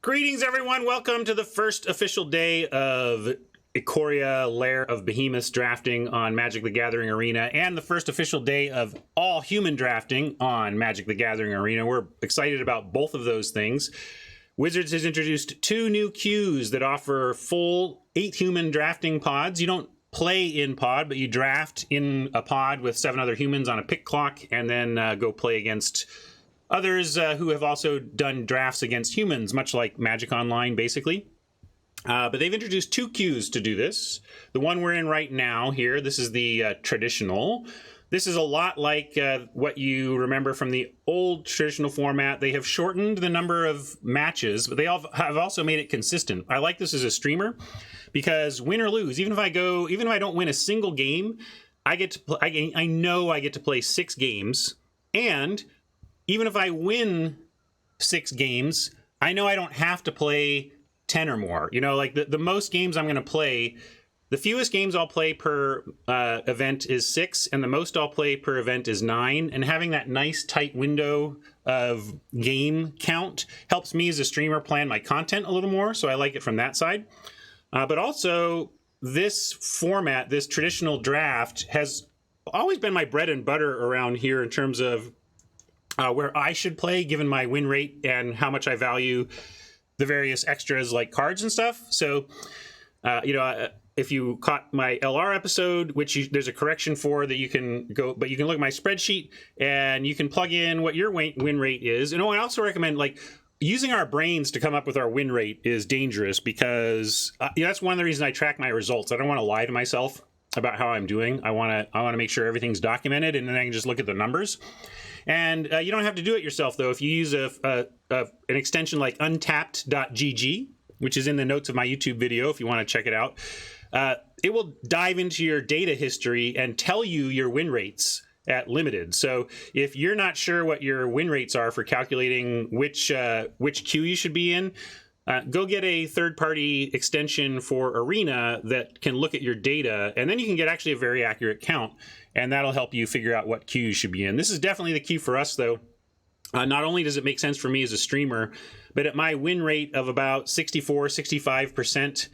Greetings, everyone. Welcome to the first official day of Ikoria, Lair of Behemoths drafting on Magic the Gathering Arena, and the first official day of all human drafting on Magic the Gathering Arena. We're excited about both of those things. Wizards has introduced 2 new queues that offer full 8 human drafting pods. You don't play in pod, but you draft in a pod with 7 other humans on a pick clock, and then go play against others who have also done drafts against humans, much like Magic Online, basically. But they've introduced 2 queues to do this. The one we're in right now here, this is the traditional. This is a lot like what you remember from the old traditional format. They have shortened the number of matches, but they have also made it consistent. I like this as a streamer because win or lose, even if I don't win a single game, I know I get to play 6 games, and even if I win 6 games, I know I don't have to play 10 or more. You know, like the most games I'm going to play, the fewest games I'll play per event is 6, and the most I'll play per event is 9. And having that nice tight window of game count helps me as a streamer plan my content a little more, so I like it from that side. But also, this format, this traditional draft, has always been my bread and butter around here in terms of where I should play, given my win rate and how much I value the various extras like cards and stuff. So, if you caught my LR episode, which there's a correction for that you can go, but you can look at my spreadsheet and you can plug in what your win rate is. And I also recommend using our brains to come up with our win rate is dangerous because that's one of the reasons I track my results. I don't want to lie to myself about how I'm doing. I want to make sure everything's documented, and then I can just look at the numbers. And you don't have to do it yourself, though. If you use an extension like untapped.gg, which is in the notes of my YouTube video if you want to check it out, it will dive into your data history and tell you your win rates at limited. So if you're not sure what your win rates are for calculating which queue you should be in, go get a third-party extension for Arena that can look at your data, and then you can get actually a very accurate count, and that'll help you figure out what queue you should be in. This is definitely the queue for us, though. Not only does it make sense for me as a streamer, but at my win rate of about 65%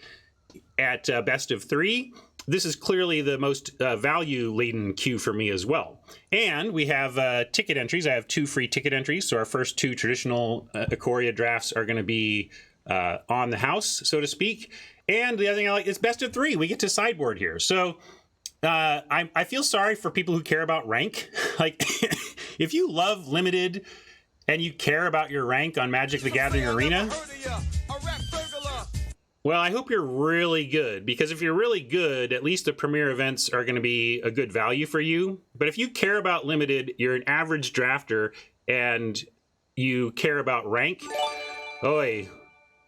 at best of 3, this is clearly the most value-laden queue for me as well. And we have ticket entries. I have 2 free ticket entries, so our first 2 traditional Ikoria drafts are going to be on the house, so to speak. And the other thing I like is best of 3. We get to sideboard here. So I feel sorry for people who care about rank. Like, if you love limited and you care about your rank on Magic the Gathering Arena, well, I hope you're really good, because if you're really good, at least the premier events are going to be a good value for you. But if you care about limited, you're an average drafter, and you care about rank,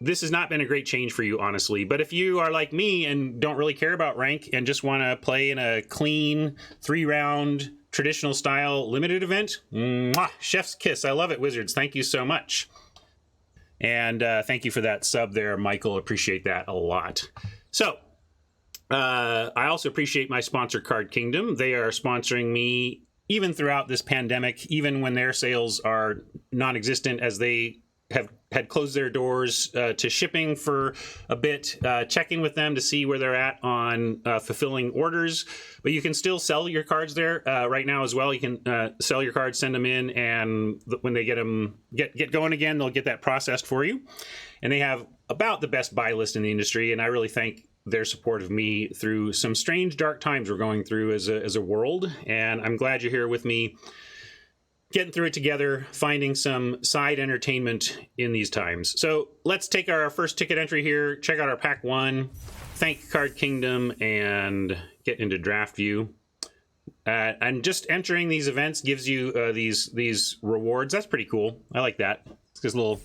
this has not been a great change for you, honestly. But if you are like me and don't really care about rank and just want to play in a clean 3-round traditional style limited event, chef's kiss. I love it, Wizards. Thank you so much. And thank you for that sub there, Michael. Appreciate that a lot. So I also appreciate my sponsor, Card Kingdom. They are sponsoring me even throughout this pandemic, even when their sales are non-existent, as they had closed their doors to shipping for a bit. Check in with them to see where they're at on fulfilling orders. But you can still sell your cards there right now as well. You can sell your cards, send them in, and when they get going again, they'll get that processed for you. And they have about the best buy list in the industry, and I really thank their support of me through some strange, dark times we're going through as a world. And I'm glad you're here with me, getting through it together, finding some side entertainment in these times. So let's take our first ticket entry here, check out our pack 1, thank Card Kingdom, and get into draft view. And just entering these events gives you these rewards. That's pretty cool. I like that. It's just a little...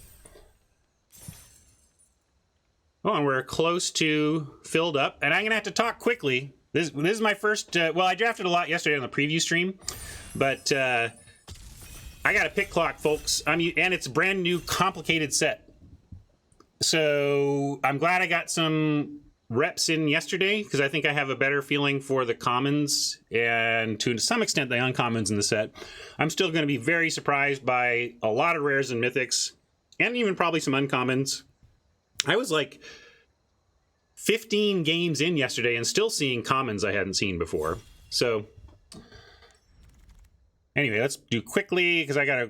Oh, and we're close to filled up. And I'm going to have to talk quickly. This is my first... I drafted a lot yesterday on the preview stream, but... I got a pick clock, folks. And it's a brand new, complicated set. So I'm glad I got some reps in yesterday, because I think I have a better feeling for the commons and to some extent the uncommons in the set. I'm still going to be very surprised by a lot of rares and mythics, and even probably some uncommons. I was like 15 games in yesterday and still seeing commons I hadn't seen before. So anyway, let's do quickly because I gotta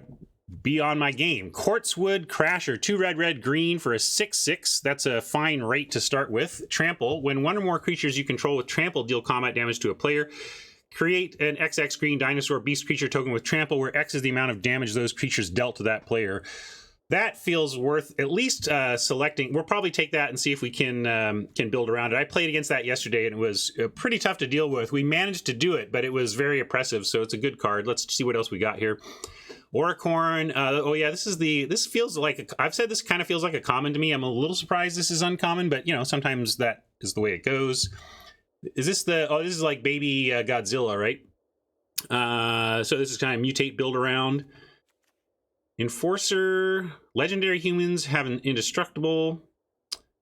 be on my game. Quartzwood Crasher, 2 red, green for a 6/6. That's a fine rate to start with. Trample. When one or more creatures you control with trample deal combat damage to a player, create an XX green dinosaur beast creature token with trample, where X is the amount of damage those creatures dealt to that player. That feels worth at least selecting. We'll probably take that and see if we can build around it. I played against that yesterday, and it was pretty tough to deal with. We managed to do it, but it was very oppressive, so it's a good card. Let's see what else we got here. Auricorn. Oh yeah, this feels like I've said this kind of feels like a common to me. I'm a little surprised this is uncommon, but you know, sometimes that is the way it goes. Is this this is like baby Godzilla, right? So this is kind of mutate, build around. Enforcer. Legendary humans have an indestructible.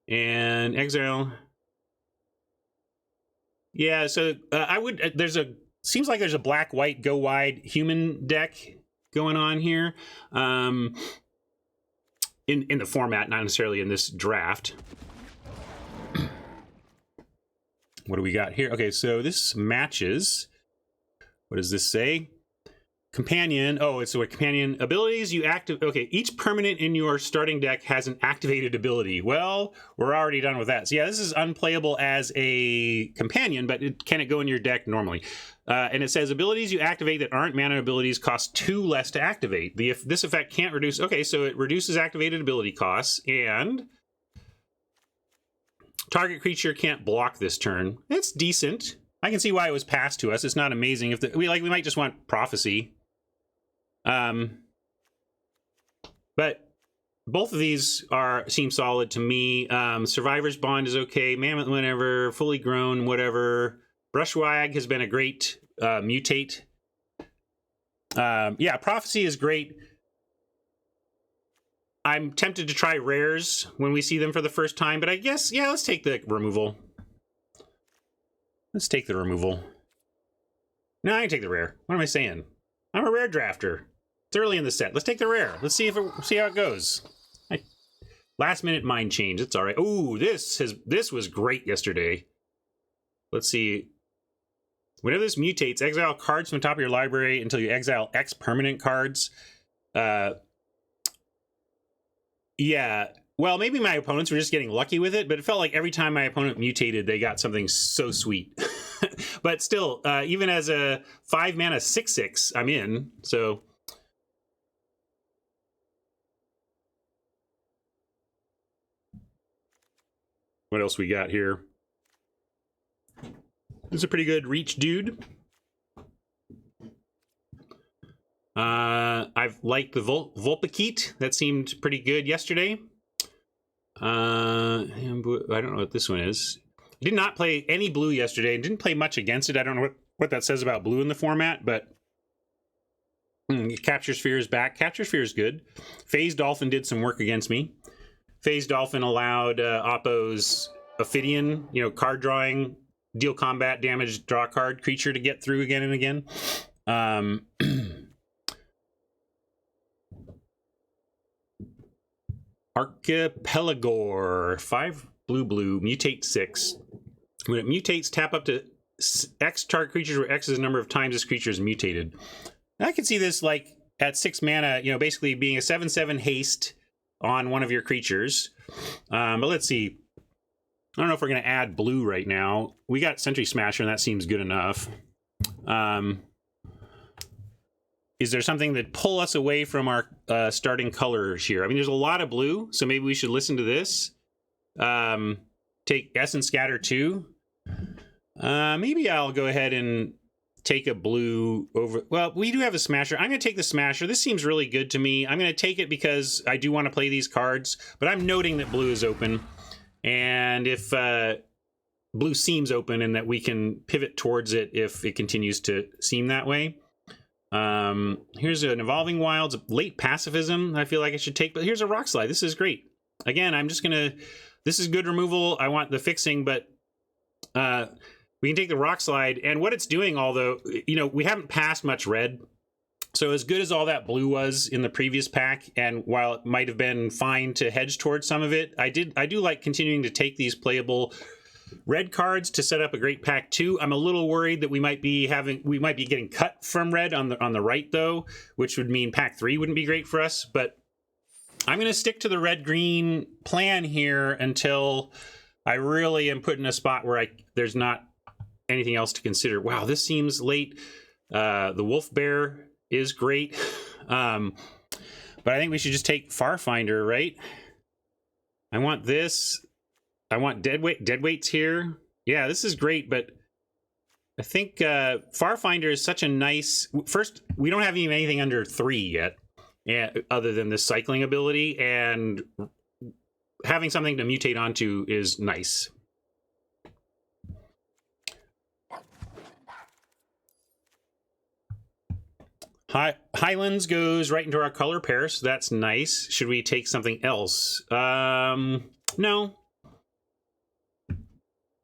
And exile. Yeah, so I would, seems like there's a black, white, go wide human deck going on here. In the format, not necessarily in this draft. What do we got here? Okay, so this matches. What does this say? Companion. Oh, it's a companion. Abilities you active. Okay, each permanent in your starting deck has an activated ability. Well, we're already done with that. So yeah, this is unplayable as a companion, but can it go in your deck normally? And it says abilities you activate that aren't mana abilities cost 2 less to activate. This effect can't reduce. Okay, so it reduces activated ability costs, and target creature can't block this turn. It's decent. I can see why it was passed to us. It's not amazing. If we might just want prophecy. But both of these seem solid to me. Survivor's Bond is okay. Mammoth, whatever. Fully Grown, whatever. Brushwag has been a great mutate. Yeah, Prophecy is great. I'm tempted to try rares when we see them for the first time, but I guess, yeah, let's take the removal. Let's take the removal. No, I can take the rare. What am I saying? I'm a rare drafter. It's early in the set. Let's take the rare. Let's see see how it goes. Last minute mind change. It's all right. Ooh, this was great yesterday. Let's see. Whenever this mutates, exile cards from the top of your library until you exile X permanent cards. Yeah. Well, maybe my opponents were just getting lucky with it, but it felt like every time my opponent mutated, they got something so sweet. But still, even as a 5 mana 6/6, I'm in. So what else we got here? This is a pretty good reach dude. I've liked the Vulpikeet. That seemed pretty good yesterday. I don't know what this one is. I did not play any blue yesterday and didn't play much against it. I don't know what that says about blue in the format, but Capture Sphere is back. Capture Sphere is good. Phase Dolphin did some work against me. Phase Dolphin allowed Oppo's Ophidian, card drawing, deal combat damage, draw a card creature to get through again and again. Archipelagore, 5 blue, mutate 6. When it mutates, tap up to X target creatures where X is the number of times this creature is mutated. I can see this like at 6 mana, basically being a 7/7 haste on one of your creatures. But let's see. I don't know if we're going to add blue right now. We got Sentry Smasher, and that seems good enough. Is there something that pull us away from our starting colors here? I mean, there's a lot of blue, so maybe we should listen to this. Take Essence Scatter 2. Maybe I'll go ahead and take a blue over. Well, we do have a Smasher. I'm going to take the Smasher. This seems really good to me. I'm going to take it because I do want to play these cards, but I'm noting that blue is open. And if blue seems open, and that we can pivot towards it if it continues to seem that way. Here's an Evolving Wilds, late pacifism I feel like I should take, but here's a Rock Slide. This is great. Again, I'm just gonna, this is good removal. I want the fixing, but we can take the Rock Slide, and what it's doing, although, we haven't passed much red. So as good as all that blue was in the previous pack, and while it might have been fine to hedge towards some of it, I do like continuing to take these playable red cards to set up a great pack too. I'm a little worried that we might be getting cut from red on the right though, which would mean pack 3 wouldn't be great for us. But I'm going to stick to the red-green plan here until I really am put in a spot where there's not anything else to consider. Wow, this seems late. The wolf bear is great, but I think we should just take Farfinder, right? I want this. I want deadweights here. Yeah, this is great, but I think Farfinder is such a nice... First, we don't have even anything under 3 yet, other than this cycling ability, and having something to mutate onto is nice. Highlands goes right into our color pair, so that's nice. Should we take something else? No.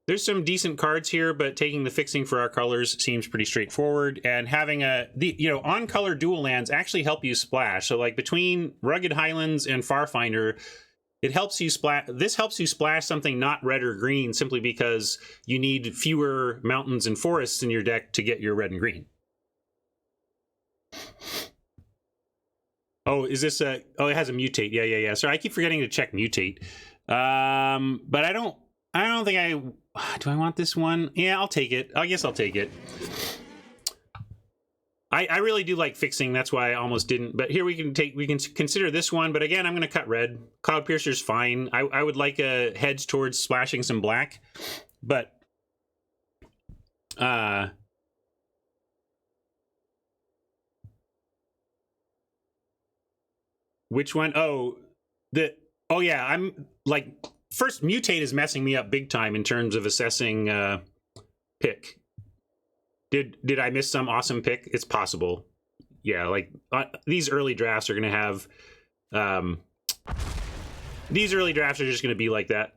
There's some decent cards here, but taking the fixing for our colors seems pretty straightforward. And having on-color dual lands actually help you splash. So like between Rugged Highlands and Farfinder, it helps you splash. This helps you splash something not red or green simply because you need fewer mountains and forests in your deck to get your red and green. Oh, is this a... Oh, it has a mutate. Yeah. Sorry, I keep forgetting to check mutate. But I don't think I... Do I want this one? Yeah, I'll take it. I guess I'll take it. I really do like fixing. That's why I almost didn't. But here we can consider this one. But again, I'm going to cut red. Cloud Piercer's fine. I would like a hedge towards splashing some black. But... Which one? Oh, yeah, I'm like, first mutate is messing me up big time in terms of assessing pick. Did I miss some awesome pick? It's possible. Yeah, like these early drafts are going to have, these early drafts are just going to be like that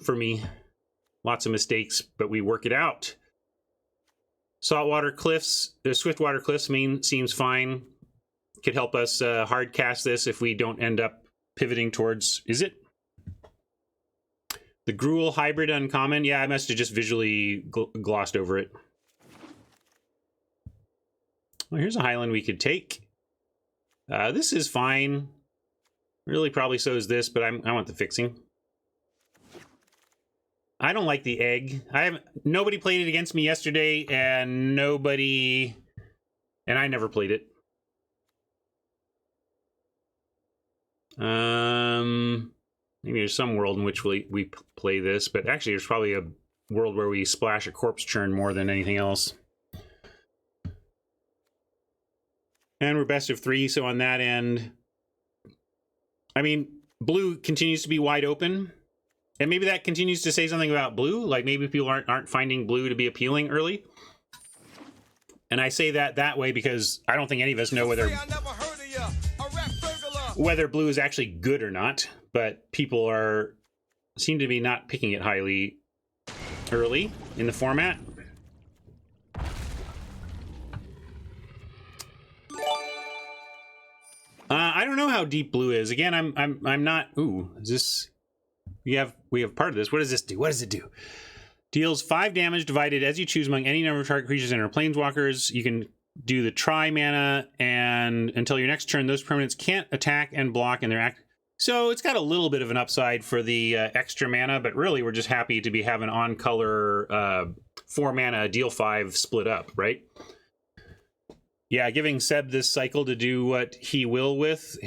for me. Lots of mistakes, but we work it out. Saltwater Cliffs, the Swiftwater Cliffs seems fine. Could help us hard cast this if we don't end up pivoting towards... Is it? The Gruul Hybrid Uncommon? Yeah, I must have just visually glossed over it. Well, here's a Highland we could take. This is fine. Really, probably so is this, but I want the fixing. I don't like the egg. Nobody played it against me yesterday, and I never played it. Maybe there's some world in which we play this, but actually there's probably a world where we splash a corpse churn more than anything else. And we're best of 3, so on that end, I mean, blue continues to be wide open, and maybe that continues to say something about blue. Like maybe people aren't finding blue to be appealing early. And I say that way because I don't think any of us know whether blue is actually good or not, but people seem to be not picking it highly early in the format. I don't know how deep blue is. Again, I'm not... Ooh, is this... We have part of this. What does this do? What does it do? Deals 5 damage divided as you choose among any number of target creatures and/or planeswalkers. You can do the tri-mana, and until your next turn, those permanents can't attack and block in their act. So it's got a little bit of an upside for the extra mana, but really we're just happy to be having on-color 4 mana deal 5 split up, right? Yeah, giving Seb this cycle to do what he will with,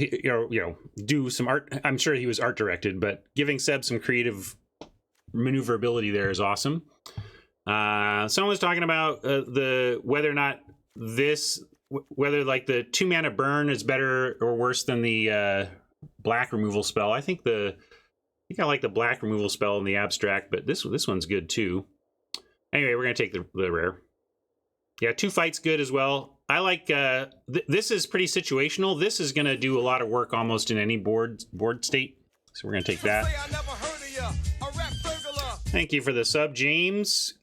do some art. I'm sure he was art directed, but giving Seb some creative maneuverability there is awesome. Someone was talking about whether or not whether like the 2 mana burn is better or worse than the black removal spell. I think I like the black removal spell in the abstract, but this one's good too. Anyway, we're gonna take the rare. Yeah, 2 fights good as well. I like this is pretty situational. This is gonna do a lot of work almost in any board state. So we're gonna take that. Thank you for the sub, James.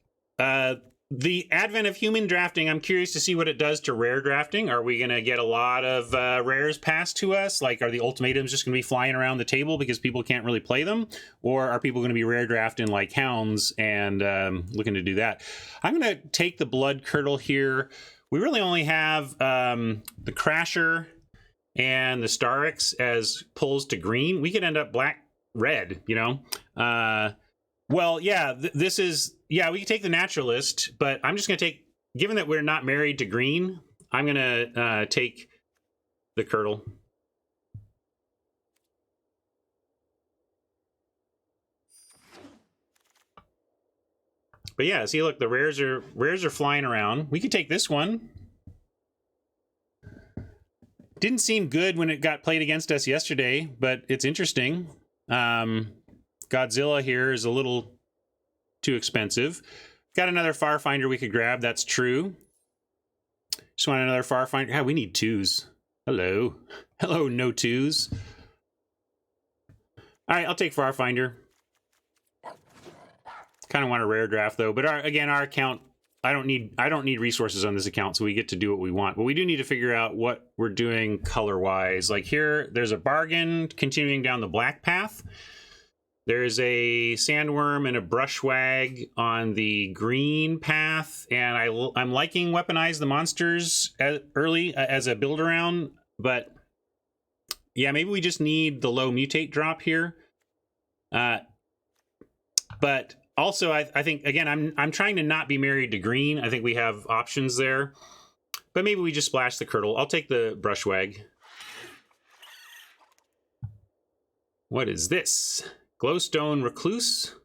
the advent of human drafting, I'm curious to see what it does to rare drafting. Are we going to get a lot of rares passed to us? Like, are the ultimatums just going to be flying around the table because people can't really play them? Or are people going to be rare drafting like hounds and looking to do that? I'm going to take the Blood Curdle here. We really only have the Crasher and the Starix as pulls to green. We could end up black-red, you know? Well, yeah, this is... Yeah, we can take the Naturalist, but I'm just going to take... Given that we're not married to green, I'm going to take the Curdle. But yeah, see, look, the rares are flying around. We could take this one. Didn't seem good when it got played against us yesterday, but it's interesting. Godzilla here is a little too expensive. Got another Farfinder we could grab, that's true. Just want another Farfinder. Yeah, we need twos. Hello. Hello, no twos. All right, I'll take Farfinder. Kind of want a rare draft though, but again, our account, I don't need resources on this account, so we get to do what we want. But we do need to figure out what we're doing color-wise. Like here, there's a bargain continuing down the black path. There's a Sandworm and a Brushwag on the green path, and I'm liking Weaponize the Monsters early as a build around, but yeah, maybe we just need the low mutate drop here. But also, I think, again, I'm trying to not be married to green. I think we have options there, but maybe we just splash the Curdle. I'll take the Brushwag. What is this? Glowstone Recluse,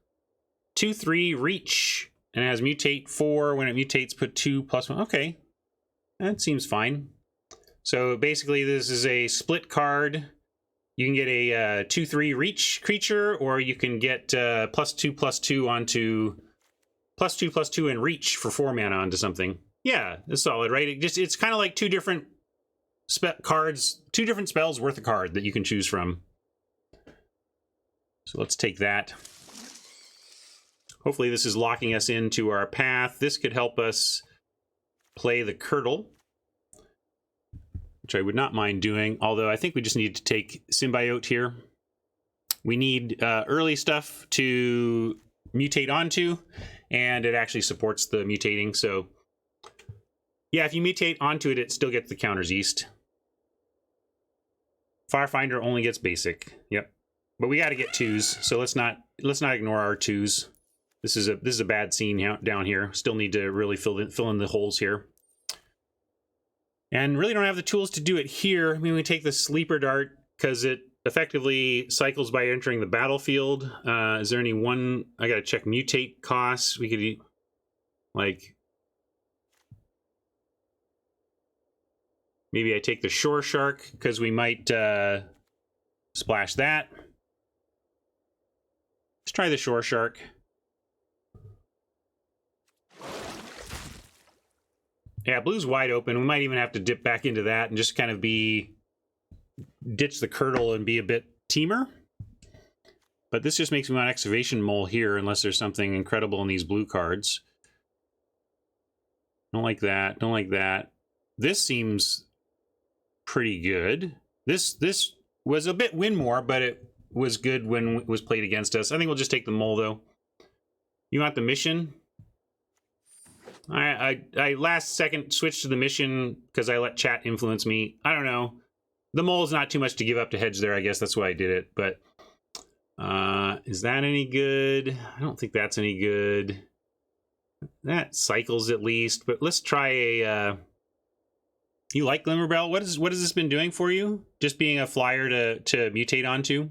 2/3 reach, and it has mutate 4. When it mutates, put 2+1. Okay, that seems fine. So basically, this is a split card. You can get a 2/3 reach creature, or you can get +2/+2 onto +2/+2 and reach for 4 mana onto something. Yeah, it's solid, right? It's kind of like two different cards, 2 different spells worth a card that you can choose from. So let's take that. Hopefully this is locking us into our path. This could help us play the Curdle, which I would not mind doing, although I think we just need to take Symbiote here. We need early stuff to mutate onto, and it actually supports the mutating, so yeah, if you mutate onto it, it still gets the counters east. Farfinder only gets basic. Yep. But we got to get 2s, so let's not ignore our 2s. This is a bad scene down here. Still need to really fill in the holes here. And really don't have the tools to do it here. I mean, we take the Sleeper Dart because it effectively cycles by entering the battlefield. Is there any one? I got to check mutate costs. We could, like, maybe I take the Shore Shark because we might splash that. Let's try the Shore Shark. Yeah, blue's wide open. We might even have to dip back into that and just kind of ditch the Curdle and be a bit teamer. But this just makes me want Excavation Mole here, unless there's something incredible in these blue cards. Don't like that. Don't like that. This seems pretty good. This was a bit win more, but it was good when it was played against us. I think we'll just take the Mole, though. You want the mission? I last second switched to the mission because I let chat influence me. I don't know. The Mole's not too much to give up to hedge there, I guess. That's why I did it. But is that any good? I don't think that's any good. That cycles at least. But let's try a... You like Glimmerbell? What has this been doing for you? Just being a flyer to mutate onto?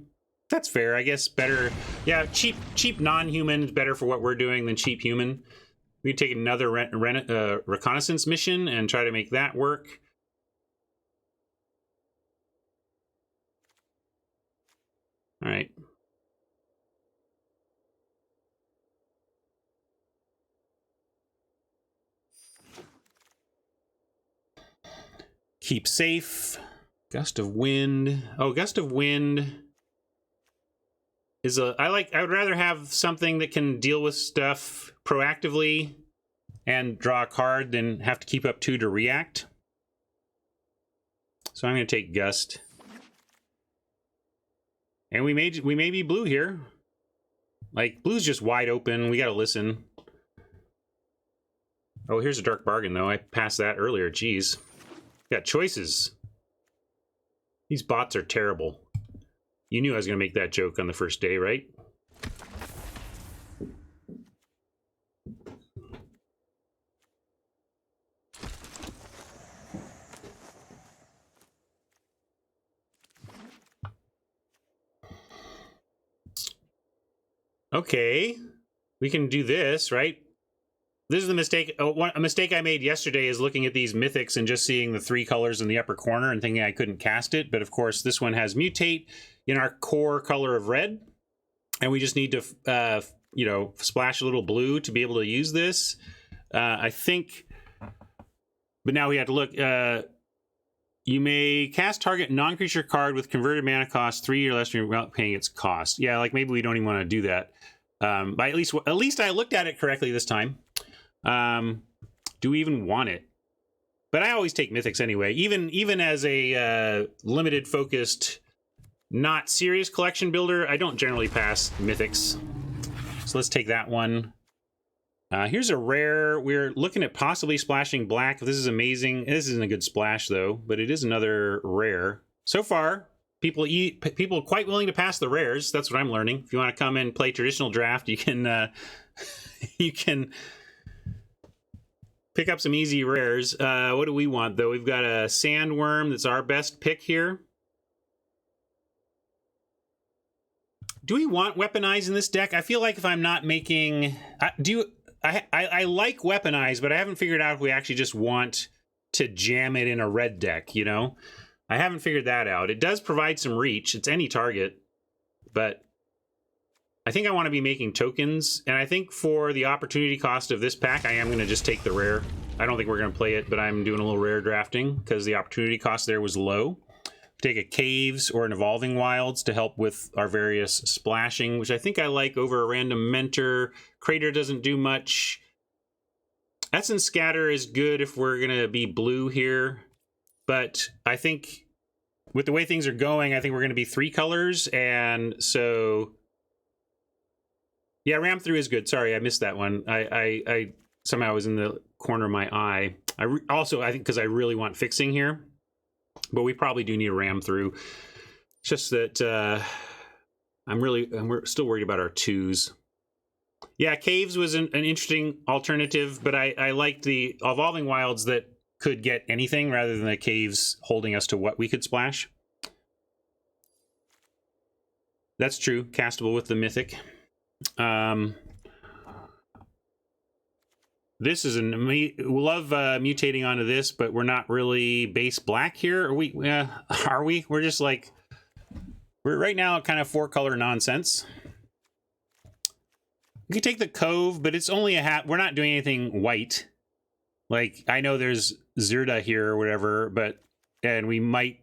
That's fair, I guess. Better, yeah. Cheap non-human is better for what we're doing than cheap human. We could take another reconnaissance mission and try to make that work. All right. Keep safe. Gust of wind. Oh, gust of wind is I would rather have something that can deal with stuff proactively and draw a card, then have to keep up 2 to react. So I'm going to take Gust. And we may be blue here. Like, blue's just wide open. We got to listen. Oh, here's a Dark Bargain, though. I passed that earlier. Jeez. Got choices. These bots are terrible. You knew I was going to make that joke on the first day, right? Okay, we can do this, right? This is the mistake. A mistake I made yesterday is looking at these mythics and just seeing the 3 colors in the upper corner and thinking I couldn't cast it. But of course, this one has Mutate in our core color of red. And we just need to, you know, splash a little blue to be able to use this. I think, but now we have to look. You may cast target non-creature card with converted mana cost 3 or less without paying its cost. Yeah, like maybe we don't even want to do that. But at least I looked at it correctly this time. Do we even want it? But I always take mythics anyway. Even as a limited focused, not serious collection builder, I don't generally pass mythics. So let's take that one. Here's a rare. We're looking at possibly splashing black. This is amazing. This isn't a good splash, though, but it is another rare. So far, people quite willing to pass the rares. That's what I'm learning. If you want to come and play traditional draft, you can you can pick up some easy rares. What do we want, though? We've got a Sandworm that's our best pick here. Do we want Weaponize in this deck? I feel like if I'm not making... I like Weaponize, but I haven't figured out if we actually just want to jam it in a red deck, you know? I haven't figured that out. It does provide some reach. It's any target, but I think I want to be making tokens, and I think for the opportunity cost of this pack, I am going to just take the rare. I don't think we're going to play it, but I'm doing a little rare drafting because the opportunity cost there was low. Take a Caves or an Evolving Wilds to help with our various splashing, which I think I like over a Random Mentor. Crater doesn't do much. Essence Scatter is good if we're going to be blue here, but I think with the way things are going, I think we're going to be 3 colors, and so... Yeah, Ram Through is good. Sorry, I missed that one. I somehow was in the corner of my eye. I think because I really want fixing here. But we probably do need a Ram Through. It's just that we're still worried about our 2s. Yeah, Caves was an interesting alternative, but I liked the Evolving Wilds that could get anything rather than the Caves holding us to what we could splash. That's true. Castable with the Mythic. This is we love mutating onto this, but we're not really base black here. Are we? Are we? We're just like, we're right now kind of 4-color nonsense. We could take the Cove, but it's only a hat. We're not doing anything white. Like, I know there's Zirda here or whatever, and we might,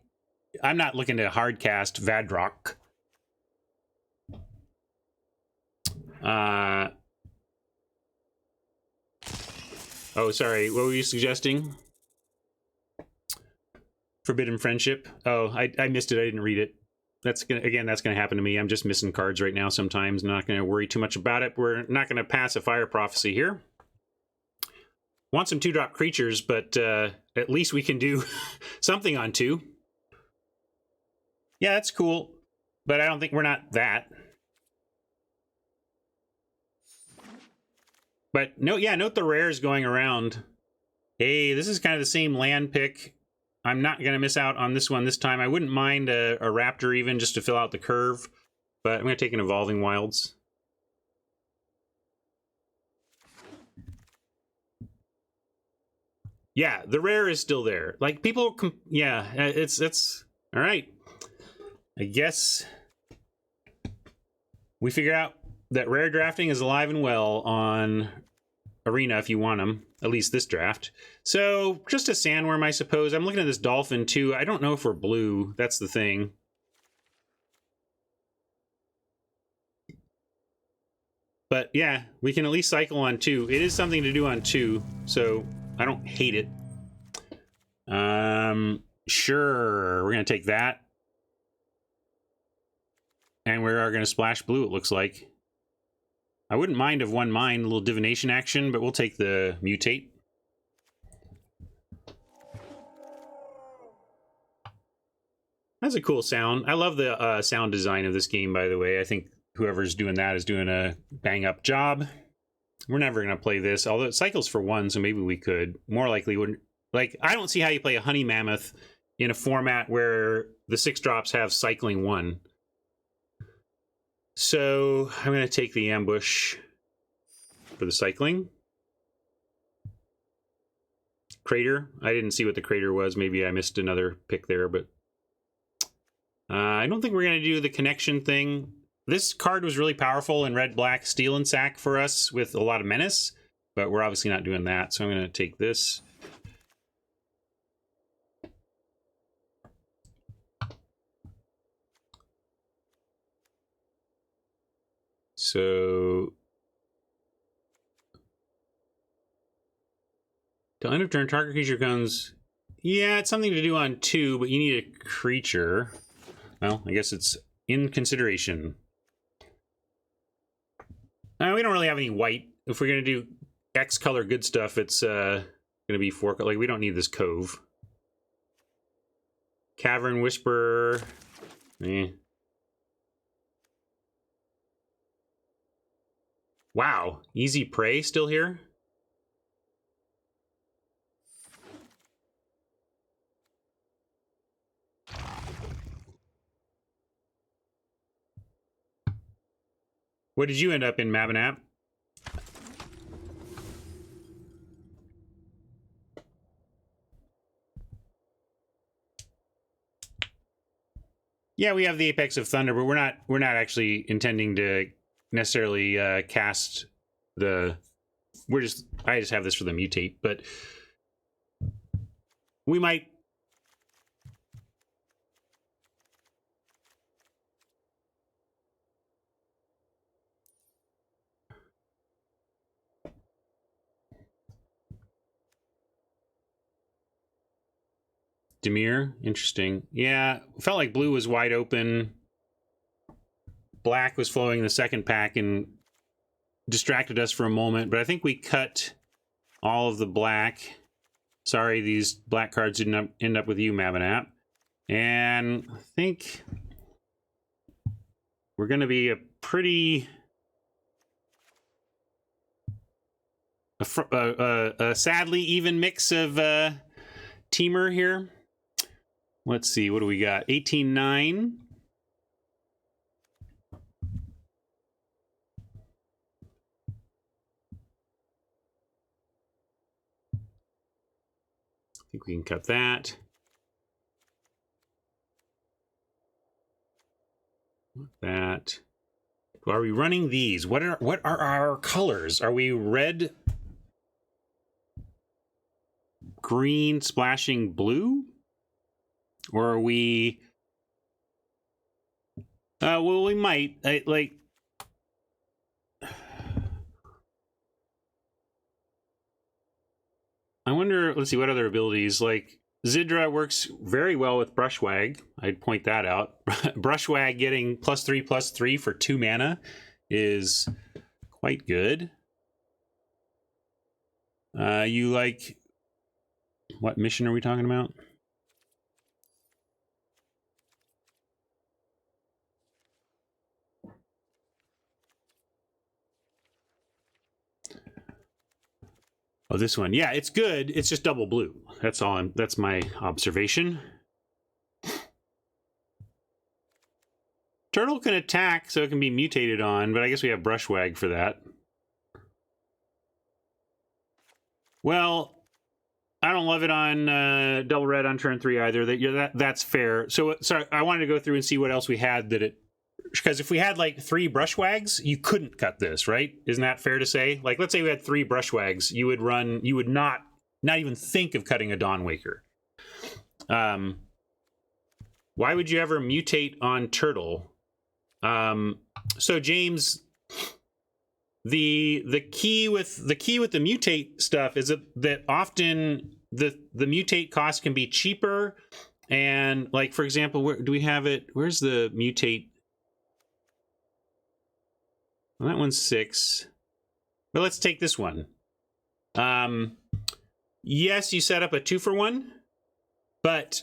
I'm not looking to hard cast Vadrock. Oh, sorry. What were you suggesting? Forbidden Friendship. Oh, I missed it. I didn't read it. That's gonna happen to me. I'm just missing cards right now sometimes. I'm not gonna worry too much about it. We're not gonna pass a Fire Prophecy here. Want some 2-drop creatures, but at least we can do something on 2. Yeah, that's cool. But I don't think we're not that. But no, yeah, note the rares going around. Hey, this is kind of the same land pick. I'm not going to miss out on this one this time. I wouldn't mind a Raptor even just to fill out the curve, but I'm going to take an Evolving Wilds. Yeah, the rare is still there. Like, people, yeah, it's all right. I guess we figure out that rare drafting is alive and well on Arena if you want them, at least this draft. So just a Sandworm, I suppose. I'm looking at this Dolphin too. I don't know if we're blue. That's the thing. But yeah, we can at least cycle on 2. It is something to do on 2, so I don't hate it. Sure, we're gonna take that. And we are gonna splash blue, it looks like. I wouldn't mind of 1 mine, a little divination action, but we'll take the mutate. That's a cool sound. I love the sound design of this game, by the way. I think whoever's doing that is doing a bang-up job. We're never going to play this, although it cycles for 1, so maybe we could. More likely wouldn't. Like, I don't see how you play a Honey Mammoth in a format where the 6 drops have cycling 1. So I'm going to take the ambush for the cycling. Crater. I didn't see what the crater was. Maybe I missed another pick there, but I don't think we're going to do the connection thing. This card was really powerful in red, black, steel, and sack for us with a lot of menace, but we're obviously not doing that. So I'm going to take this. So to end of turn, target creature comes. Yeah, it's something to do on 2, but you need a creature. Well, I guess it's in consideration. We don't really have any white. If we're going to do X color good stuff, it's going to be 4. Like, we don't need this Cove. Cavern Whisperer. Wow. Easy Prey still here? What did you end up in, Mabinap? Yeah, we have the Apex of Thunder, but we're not actually intending to necessarily cast the. I just have this for the mutate, but we might. Demir, interesting. Yeah, felt like blue was wide open. Black was flowing in the second pack and distracted us for a moment, but I think we cut all of the black. Sorry, these black cards didn't end up with you, Mabinap. And I think we're going to be a pretty... a sadly even mix of teamer here. Let's see, what do we got? 18-9. I think we can cut that. That. Are we running these? What are our colors? Are we red, green, splashing blue? Or are we... well, we might. I wonder, let's see, what other abilities? Like, Zidra works very well with Brushwag. I'd point that out. Brushwag getting +3/+3 for 2 mana is quite good. You like... What mission are we talking about? Oh, this one. Yeah, it's good. It's just double blue. That's all. That's my observation. Turtle can attack, so it can be mutated on, but I guess we have Brushwag for that. Well, I don't love it on double red on turn 3 either. That's fair. So, sorry, I wanted to go through and see what else we had that it... Because if we had like 3 Brushwags, you couldn't cut this, right? Isn't that fair to say? Like, let's say we had 3 Brushwags, you would not even think of cutting a Dawnwaker. Why would you ever mutate on Turtle? So James, the key with the mutate stuff is that often the mutate cost can be cheaper, and like for example, where do we have it? Where's the mutate? Well, that one's 6, but let's take this one. Yes, you set up a 2-for-1, but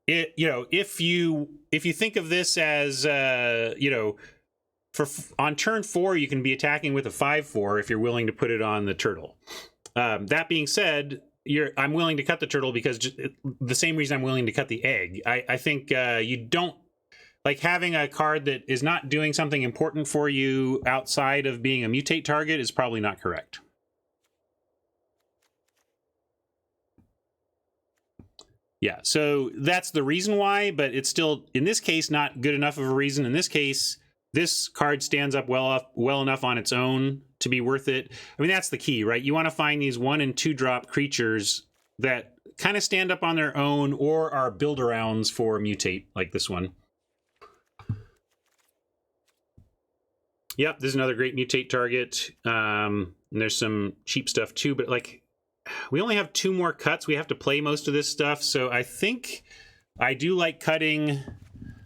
it, you know, if you think of this as you know, on turn 4 you can be attacking with a 5/4 if you're willing to put it on the turtle. That being said, I'm willing to cut the turtle because the same reason I'm willing to cut the egg. I think you don't like having a card that is not doing something important for you outside of being a mutate target is probably not correct. Yeah, so that's the reason why, but it's still, in this case, not good enough of a reason. In this case, this card stands up well enough on its own to be worth it. I mean, that's the key, right? You want to find these 1- and 2-drop creatures that kind of stand up on their own or are build-arounds for mutate, like this one. Yep, this is another great mutate target. And there's some cheap stuff too, but like we only have 2 more cuts. We have to play most of this stuff, so I think I do like cutting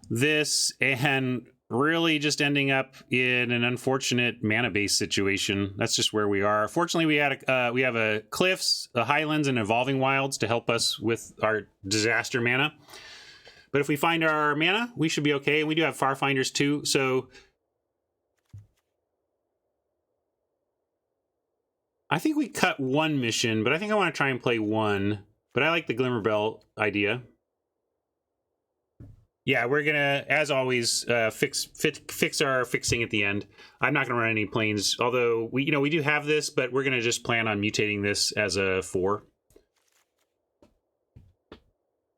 this and really just ending up in an unfortunate mana-based situation. That's just where we are. Fortunately, we have a Cliffs, a Highlands, and Evolving Wilds to help us with our disaster mana. But if we find our mana, we should be okay. And we do have Farfinders too, so I think we cut 1 mission, but I think I want to try and play 1. But I like the Glimmerbell idea. Yeah, we're gonna, as always, fix our fixing at the end. I'm not gonna run any planes, although we do have this, but we're gonna just plan on mutating this as a 4.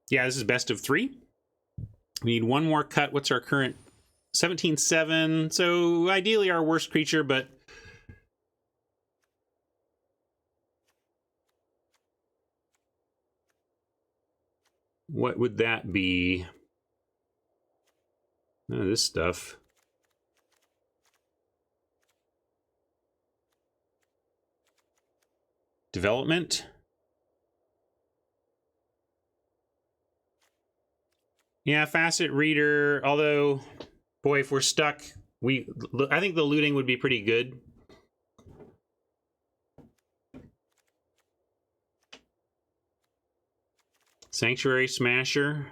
Yeah, this is best of 3. We need 1 more cut. What's our current? 17/7. So ideally our worst creature, but what would that be? This stuff. Development. Yeah, Facet Reader, although, boy, if we're stuck, I think the looting would be pretty good. Sanctuary Smasher.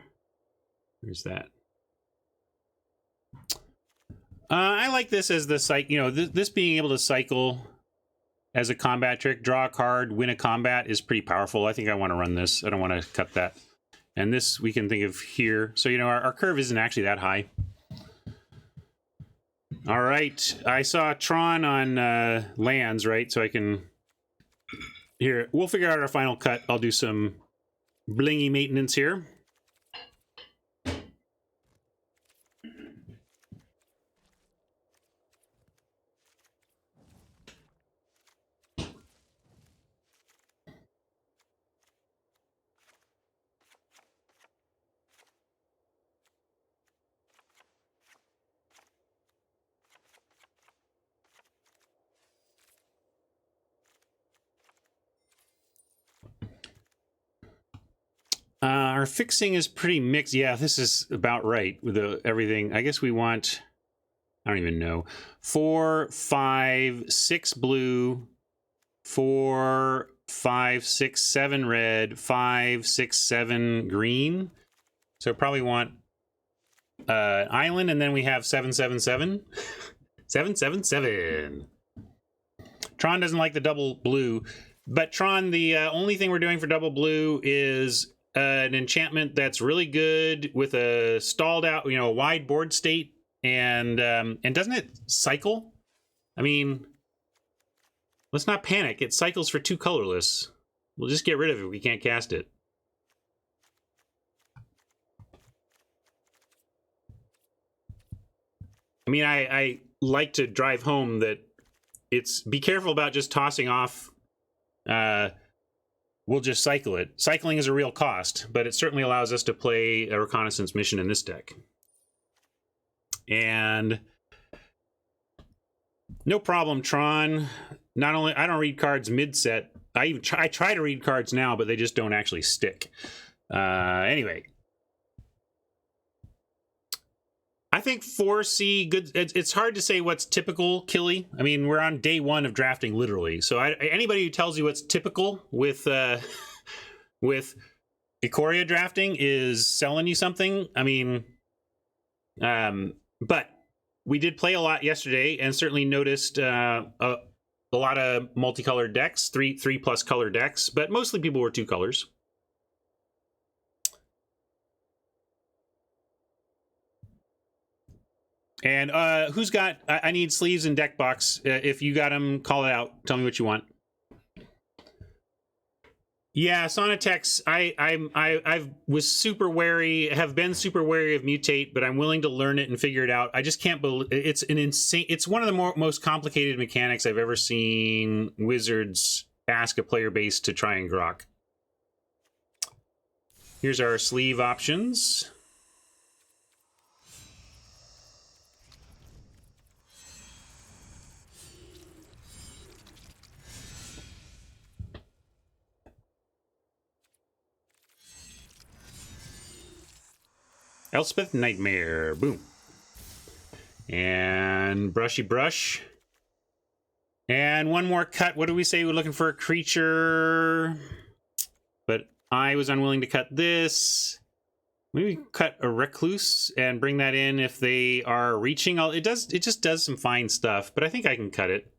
Where's that? I like this as the this being able to cycle as a combat trick, draw a card, win a combat is pretty powerful. I think I want to run this. I don't want to cut that. And this we can think of here. So, our curve isn't actually that high. All right. I saw Tron on lands, right? So I can... Here, we'll figure out our final cut. I'll do some blingy maintenance here. Our fixing is pretty mixed. Yeah, this is about right with everything. I guess we want, I don't even know, 4, 5, 6 blue, 4, 5, 6, 7 red, 5, 6, 7 green. So probably want island, and then we have 777. 777. Tron doesn't like the double blue, but Tron, the only thing we're doing for double blue is an enchantment that's really good with a stalled out, a wide board state, and doesn't it cycle? I mean, let's not panic. It cycles for 2 colorless. We'll just get rid of it if we can't cast it. I mean, I like to drive home that be careful about just tossing off. We'll just cycle it. Cycling is a real cost, but it certainly allows us to play a reconnaissance mission in this deck. And No problem, Tron. Not only I don't read cards mid-set. I try to read cards now, but they just don't actually stick. Anyway, I think 4C good. It's hard to say what's typical, Killy. I mean, we're on day 1 of drafting, literally. So anybody who tells you what's typical with Ikoria drafting is selling you something. I mean, but we did play a lot yesterday, and certainly noticed a lot of multicolored decks, three plus color decks, but mostly people were 2 colors. And who's got? I need sleeves and deck box. If you got them, call it out. Tell me what you want. Yeah, Sonatex. I was super wary. Have been super wary of mutate, but I'm willing to learn it and figure it out. I just can't believe it's an insane. It's one of the most complicated mechanics I've ever seen Wizards ask a player base to try and grok. Here's our sleeve options. Elspeth Nightmare. Boom. And brushy brush. And one more cut. What do we say? We're looking for a creature. But I was unwilling to cut this. Maybe cut a recluse and bring that in if they are reaching. It just does some fine stuff, but I think I can cut it.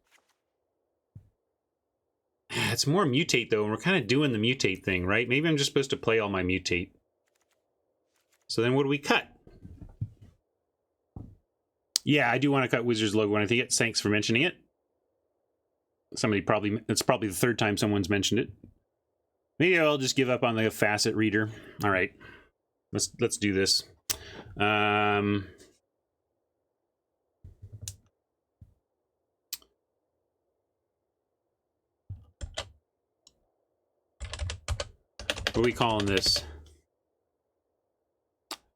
It's more mutate though, and we're kind of doing the mutate thing, right? Maybe I'm just supposed to play all my mutate. So then what do we cut? Yeah, I do want to cut Wizards logo when I think it. Thanks for mentioning it. It's probably the 3rd time someone's mentioned it. Maybe I'll just give up on the facet reader. All right. Let's do this. What are we calling this?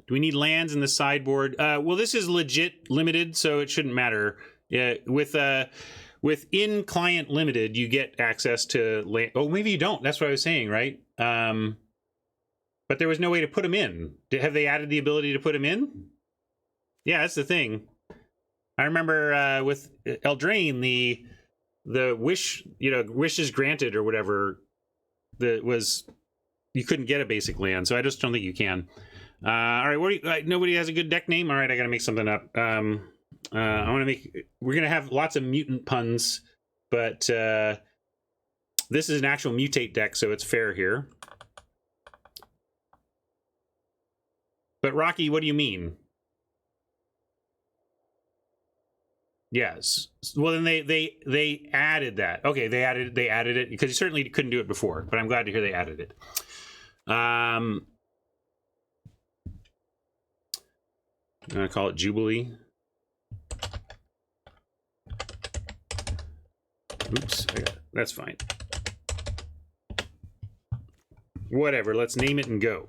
Do we need lands in the sideboard? Well, this is legit limited, so it shouldn't matter. With in-client limited, you get access to land. Oh, maybe you don't. That's what I was saying, right? But there was no way to put them in. Have they added the ability to put them in? Yeah, that's the thing. I remember with Eldraine, the wish, wishes granted or whatever, you couldn't get a basic land. So I just don't think you can. All right, nobody has a good deck name. All right, I gotta make something up. We're gonna have lots of mutant puns, but this is an actual mutate deck, so it's fair here. But Rocky, what do you mean? Yes. Well, then they added that. Okay, they added it because you certainly couldn't do it before. But I'm glad to hear they added it. I'm going to call it Jubilee. Oops, that's fine. Whatever, let's name it and go.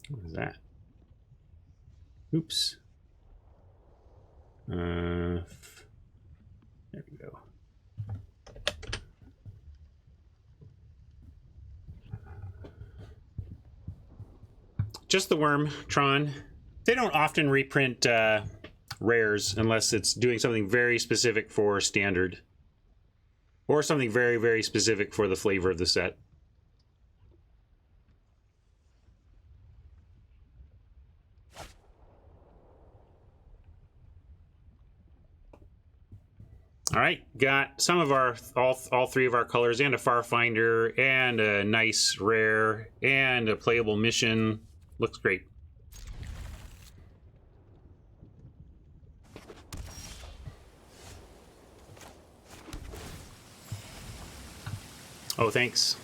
What is that? Oops. There we go. Just the worm, Tron. They don't often reprint rares unless it's doing something very specific for standard. Or something very, very specific for the flavor of the set. All right, got some of our all 3 of our colors and a Farfinder and a nice rare and a playable mission. Looks great. Oh, thanks.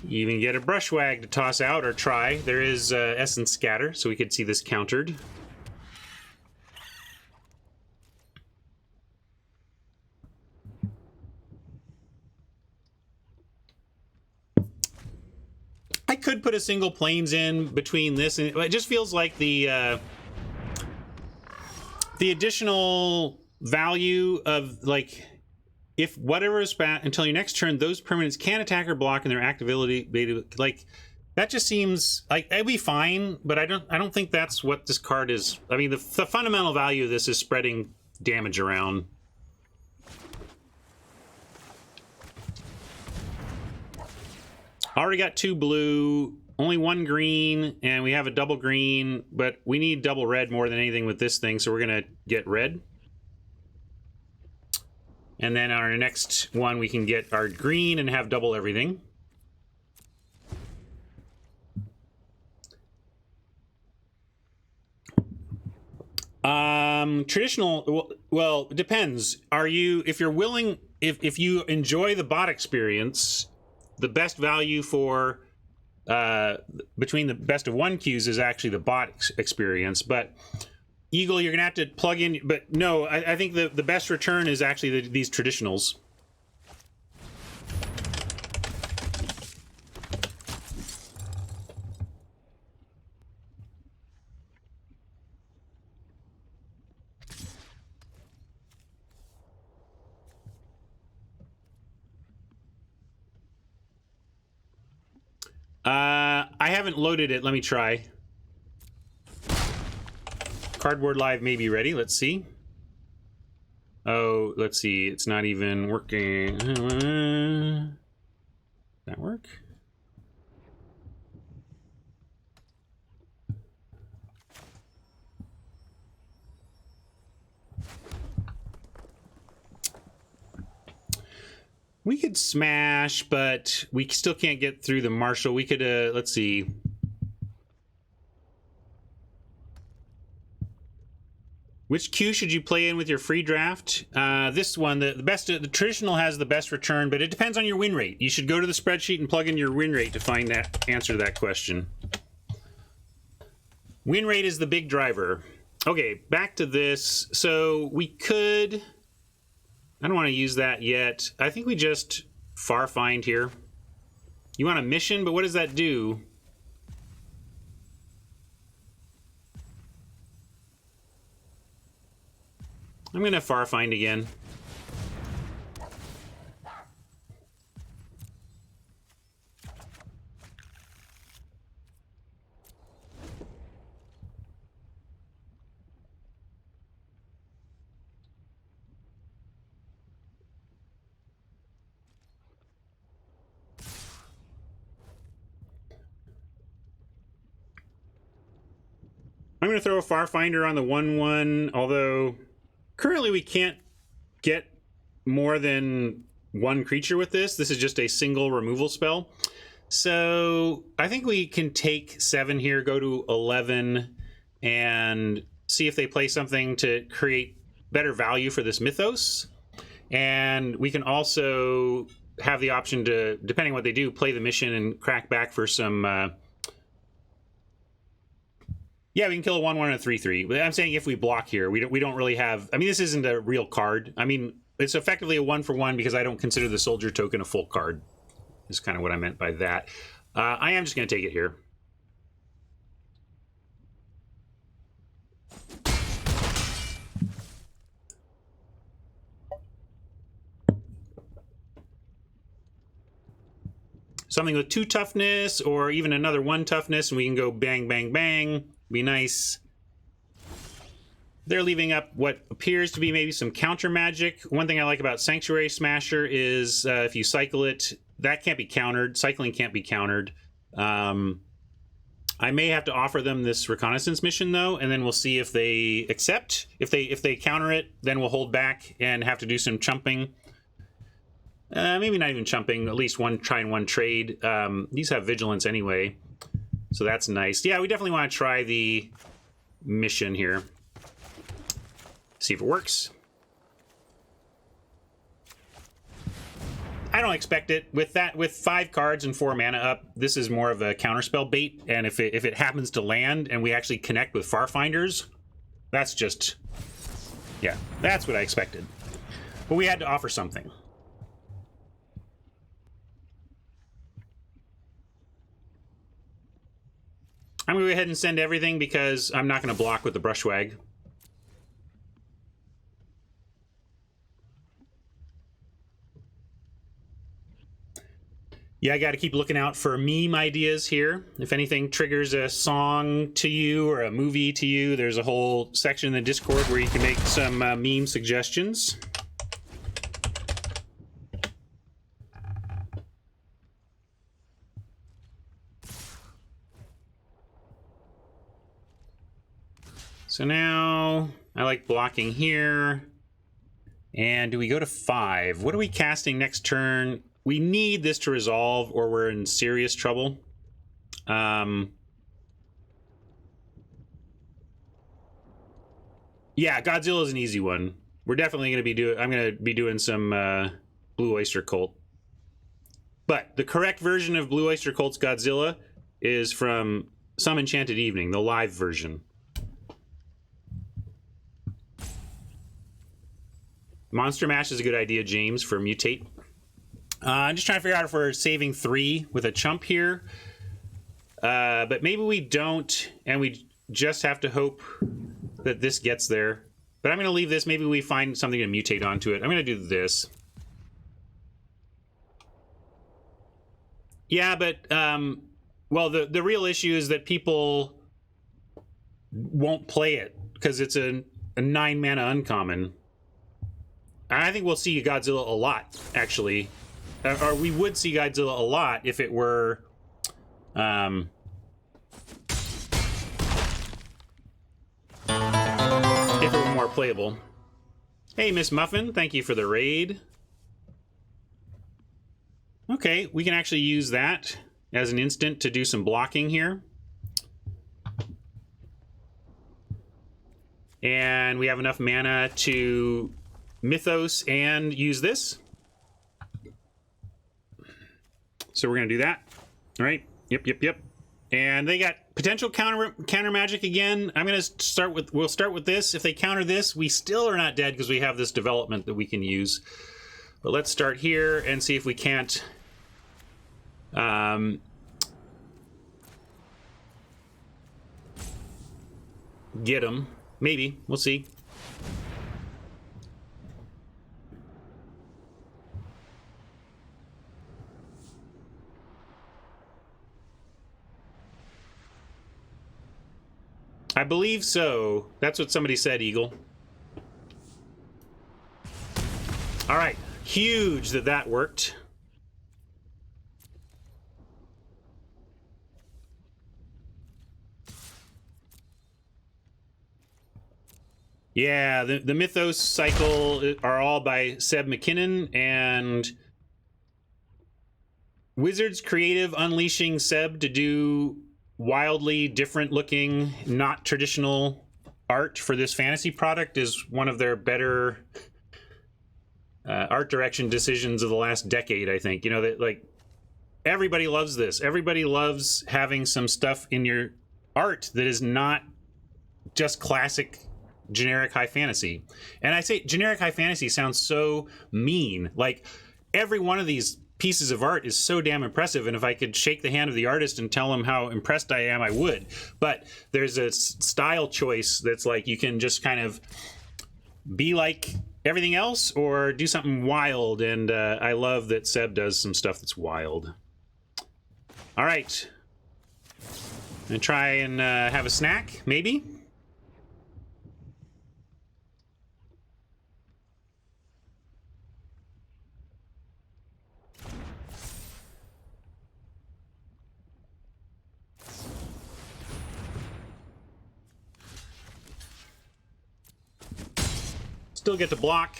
You even get a brushwag to toss out or try. There is essence scatter, so we could see this countered. I could put a single planes in between this, and it just feels like the additional value of, like, if whatever is spat until your next turn, those permanents can attack or block in their activity. Like, that just seems like it'd be fine, but I don't think that's what this card is. I mean, the fundamental value of this is spreading damage around. Already got 2 blue, only 1 green, and we have a double green, but we need double red more than anything with this thing, so we're gonna get red. And then on our next one, we can get our green and have double everything. Traditional, well, it depends. If you're willing, if you enjoy the bot experience, the best value for between the best of 1 queues is actually the bot experience, but Eagle, you're gonna have to plug in, but no, I think the best return is actually these traditionals. I haven't loaded it. Let me try. Cardboard Live may be ready. Let's see. Oh, let's see. It's not even working. That work? We could smash, but we still can't get through the Marshal. We could, let's see. Which queue should you play in with your free draft? This one, the the traditional has the best return, but it depends on your win rate. You should go to the spreadsheet and plug in your win rate to find that answer to that question. Win rate is the big driver. Okay, back to this. So we could, I don't want to use that yet. I think we just far find here. You want a mission, but what does that do? I'm gonna far find again. I'm gonna throw a far finder on the 1/1, although currently we can't get more than 1 creature with this. This is just a single removal spell. So I think we can take 7 here, go to 11, and see if they play something to create better value for this Mythos. And we can also have the option to, depending on what they do, play the mission and crack back for some... Yeah, we can kill a 1/1 and a 3/3. But I'm saying if we block here, we don't really have... I mean, this isn't a real card. I mean, it's effectively a 1-for-1 because I don't consider the soldier token a full card. Is kind of what I meant by that. I am just going to take it here. Something with 2 toughness or even another 1 toughness, and we can go bang, bang, bang. Be nice. They're leaving up what appears to be maybe some counter magic. One thing I like about Sanctuary Smasher is if you cycle it, that can't be countered. Cycling can't be countered. I may have to offer them this reconnaissance mission though, and then we'll see if they accept. If they counter it, then we'll hold back and have to do some chumping. Maybe not even chumping. At least try and one trade. These have vigilance anyway. So that's nice. Yeah, we definitely want to try the mission here. See if it works. I don't expect it. With 5 cards and 4 mana up, this is more of a counterspell bait, and if it happens to land and we actually connect with Farfinders, that's just... yeah, that's what I expected. But we had to offer something. I'm going to go ahead and send everything because I'm not going to block with the Brushwag. Yeah, I got to keep looking out for meme ideas here. If anything triggers a song to you or a movie to you, there's a whole section in the Discord where you can make some meme suggestions. So now I like blocking here. And do we go to 5? What are we casting next turn? We need this to resolve or we're in serious trouble. Yeah, Godzilla is an easy one. We're definitely going to be doing... I'm going to be doing some Blue Oyster Cult. But the correct version of Blue Oyster Cult's Godzilla is from Some Enchanted Evening, the live version. Monster Mash is a good idea, James, for Mutate. I'm just trying to figure out if we're saving 3 with a chump here. But maybe we don't, and we just have to hope that this gets there. But I'm going to leave this. Maybe we find something to mutate onto it. I'm going to do this. Yeah, but, well, the real issue is that people won't play it because it's a 9-mana uncommon. I think we'll see Godzilla a lot, actually. Or we would see Godzilla a lot if it were... if it were more playable. Hey, Miss Muffin, thank you for the raid. Okay, we can actually use that as an instant to do some blocking here. And we have enough mana to Mythos and use this. So we're going to do that. All right. Yep. And they got potential counter magic again. I'm going to start with... We'll start with this. If they counter this, we still are not dead because we have this development that we can use. But let's start here and see if we can't... get them. Maybe. We'll see. I believe so. That's what somebody said, Eagle. All right. Huge that worked. Yeah, the Mythos cycle are all by Seb McKinnon, and Wizards Creative unleashing Seb to do wildly different looking, not traditional art for this fantasy product is one of their better art direction decisions of the last decade, I think. You know, that like everybody loves this. Everybody loves having some stuff in your art that is not just classic generic high fantasy. And I say generic high fantasy sounds so mean. Like every one of these pieces of art is so damn impressive, and if I could shake the hand of the artist and tell him how impressed I am, I would. But there's a style choice that's like you can just kind of be like everything else or do something wild, and I love that Seb does some stuff that's wild. All right. I'm gonna try and have a snack, maybe. Still get to block,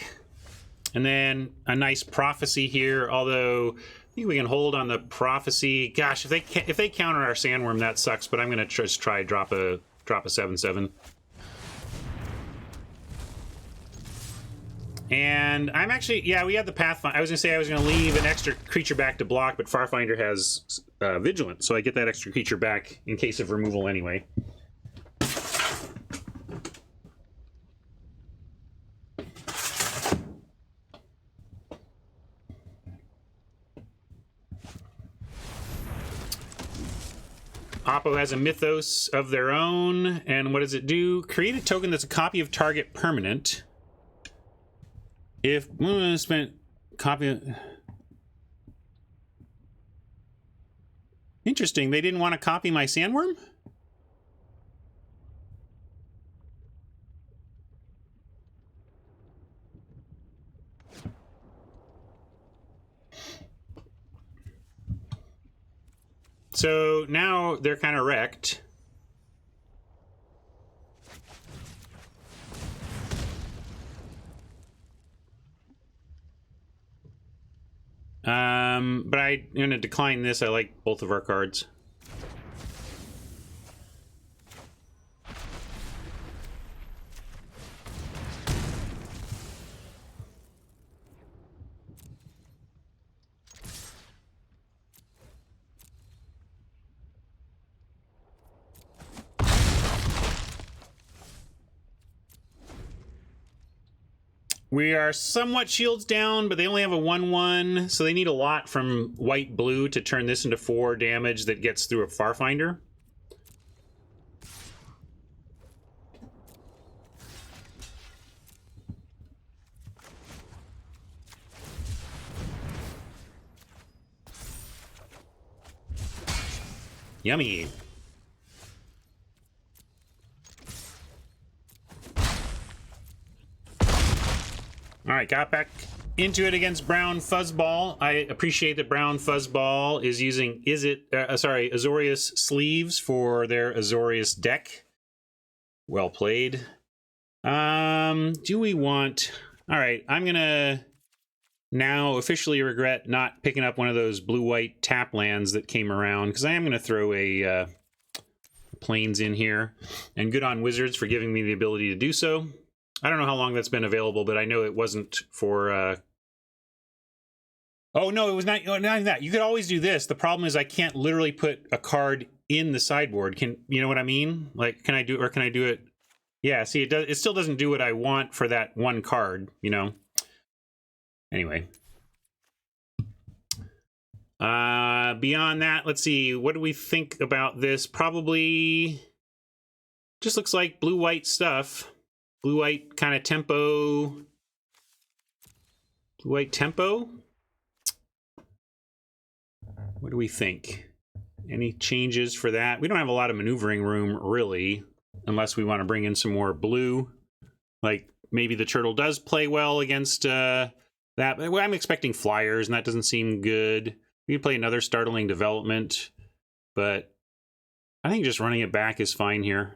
and then a nice prophecy here, although think we can hold on the prophecy. Gosh, if they counter our sandworm, that sucks. But I'm gonna just try drop a 7/7. And I'm actually, yeah, we have the Pathfinder. I was gonna say I was gonna leave an extra creature back to block, but Farfinder has Vigilance, so I get that extra creature back in case of removal anyway. Oppo has a Mythos of their own, and what does it do? Create a token that's a copy of target permanent. If spent copy. Interesting, they didn't want to copy my sandworm? So now they're kind of wrecked. But I'm going to decline this. I like both of our cards. We are somewhat shields down, but they only have a 1/1, so they need a lot from white-blue to turn this into 4 damage that gets through a Farfinder. Yummy. All right, got back into it against Brown Fuzzball. I appreciate that Brown Fuzzball is using Azorius sleeves for their Azorius deck. Well played. Do we want... All right, I'm gonna now officially regret not picking up one of those blue-white tap lands that came around, because I am gonna throw a Plains in here. And good on Wizards for giving me the ability to do so. I don't know how long that's been available, but I know it wasn't for... Oh, no, it was not even that. You could always do this. The problem is I can't literally put a card in the sideboard. You know what I mean? Like, can I do it? Yeah, see, it still doesn't do what I want for that one card, you know? Anyway. Beyond that, let's see. What do we think about this? Probably just looks like blue-white stuff. Blue-white kind of tempo. Blue-white tempo? What do we think? Any changes for that? We don't have a lot of maneuvering room, really, unless we want to bring in some more blue. Like, maybe the turtle does play well against that. I'm expecting flyers, and that doesn't seem good. We could play another startling development, but I think just running it back is fine here.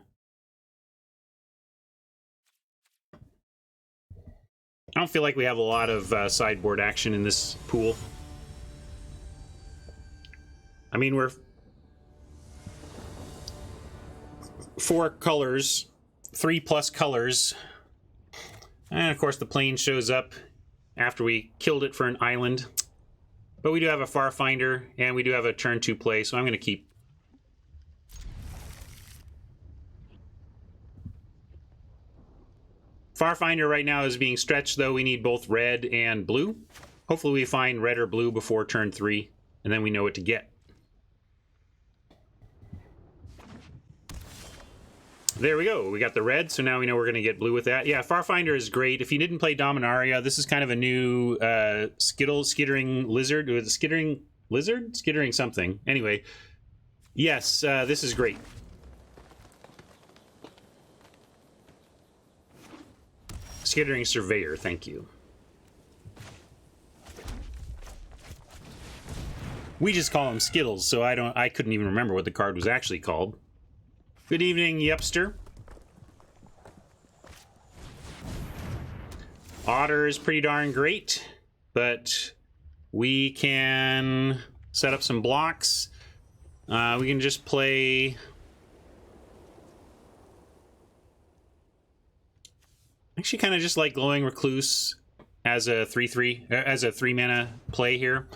I don't feel like we have a lot of sideboard action in this pool. I mean, we're 4 colors, 3+ colors. And of course the plane shows up after we killed it for an island. But we do have a Farfinder, and we do have a turn 2 play, so I'm going to keep. Farfinder right now is being stretched, though. We need both red and blue. Hopefully we find red or blue before turn 3, and then we know what to get. There we go. We got the red, so now we know we're going to get blue with that. Yeah, Farfinder is great. If you didn't play Dominaria, this is kind of a new skittering lizard. Was it skittering lizard? Skittering something. Anyway, yes, this is great. Skittering Surveyor, thank you. We just call them Skittles, so I couldn't even remember what the card was actually called. Good evening, Yepster. Otter is pretty darn great, but We can set up some blocks. We can just play... Actually kind of just like Glowing Recluse as a 3/3, as a 3-mana play here.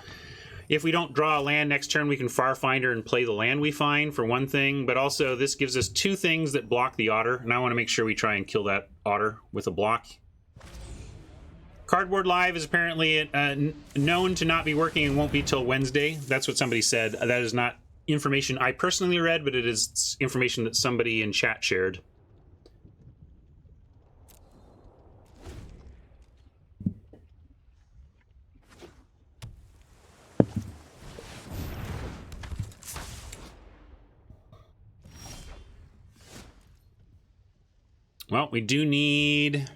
If we don't draw a land next turn, we can Farfinder and play the land we find, for one thing, but also this gives us 2 things that block the Otter, and I want to make sure we try and kill that Otter with a block. Cardboard Live is apparently known to not be working and won't be till Wednesday. That's what somebody said. That is not information I personally read, but it is information that somebody in chat shared. Well, we do need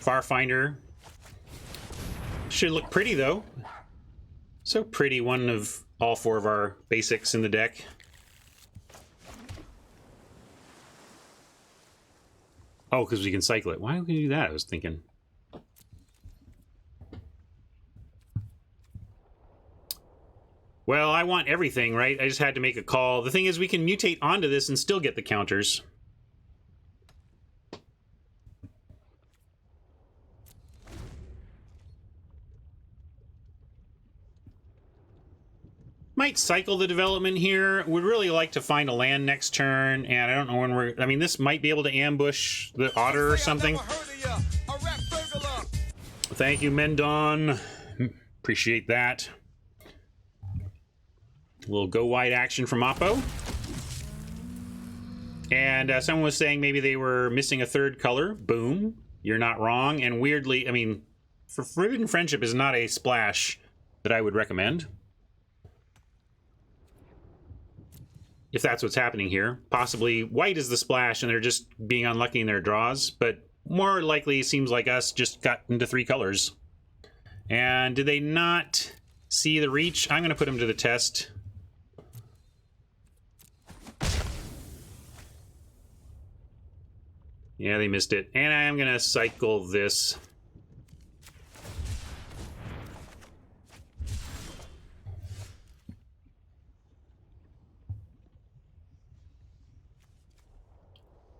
Farfinder. Should look pretty, though. So pretty, one of all 4 of our basics in the deck. Oh, because we can cycle it. Why would we do that? I was thinking. Well, I want everything, right? I just had to make a call. The thing is, we can mutate onto this and still get the counters. Might cycle the development here. Would really like to find a land next turn, and I don't know when we're... I mean, this might be able to ambush the Otter or something. Thank you, Mendon. Appreciate that. A little go wide action from Oppo. And someone was saying maybe they were missing a 3rd color. Boom. You're not wrong. And weirdly, I mean, for Forbidden Friendship is not a splash that I would recommend. If that's what's happening here. Possibly white is the splash and they're just being unlucky in their draws, but more likely it seems like us just got into 3 colors. And did they not see the reach? I'm going to put them to the test. Yeah, they missed it. And I am going to cycle this.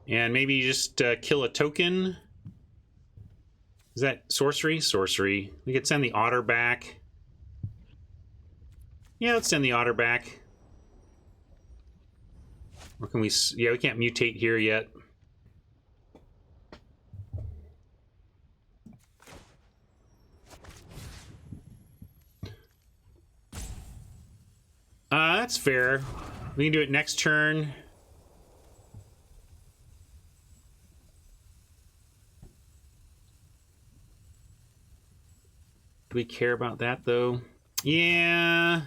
And maybe just kill a token. Is that sorcery? Sorcery. We could send the Otter back. Yeah, let's send the Otter back. Or can we... Yeah, we can't mutate here yet. That's fair. We can do it next turn. Do we care about that, though? Yeah.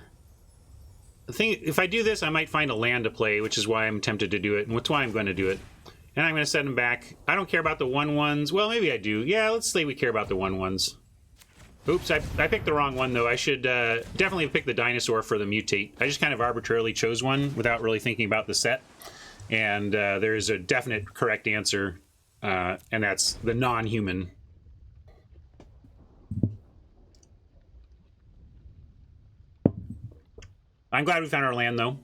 The thing, if I do this, I might find a land to play, which is why I'm tempted to do it, and that's why I'm going to do it. And I'm going to send them back. I don't care about the 1/1s. Well, maybe I do. Yeah, let's say we care about the 1/1s. Oops, I picked the wrong one, though. I should definitely pick the dinosaur for the mutate. I just kind of arbitrarily chose one without really thinking about the set. And there's a definite correct answer, and that's the non-human. I'm glad we found our land, though.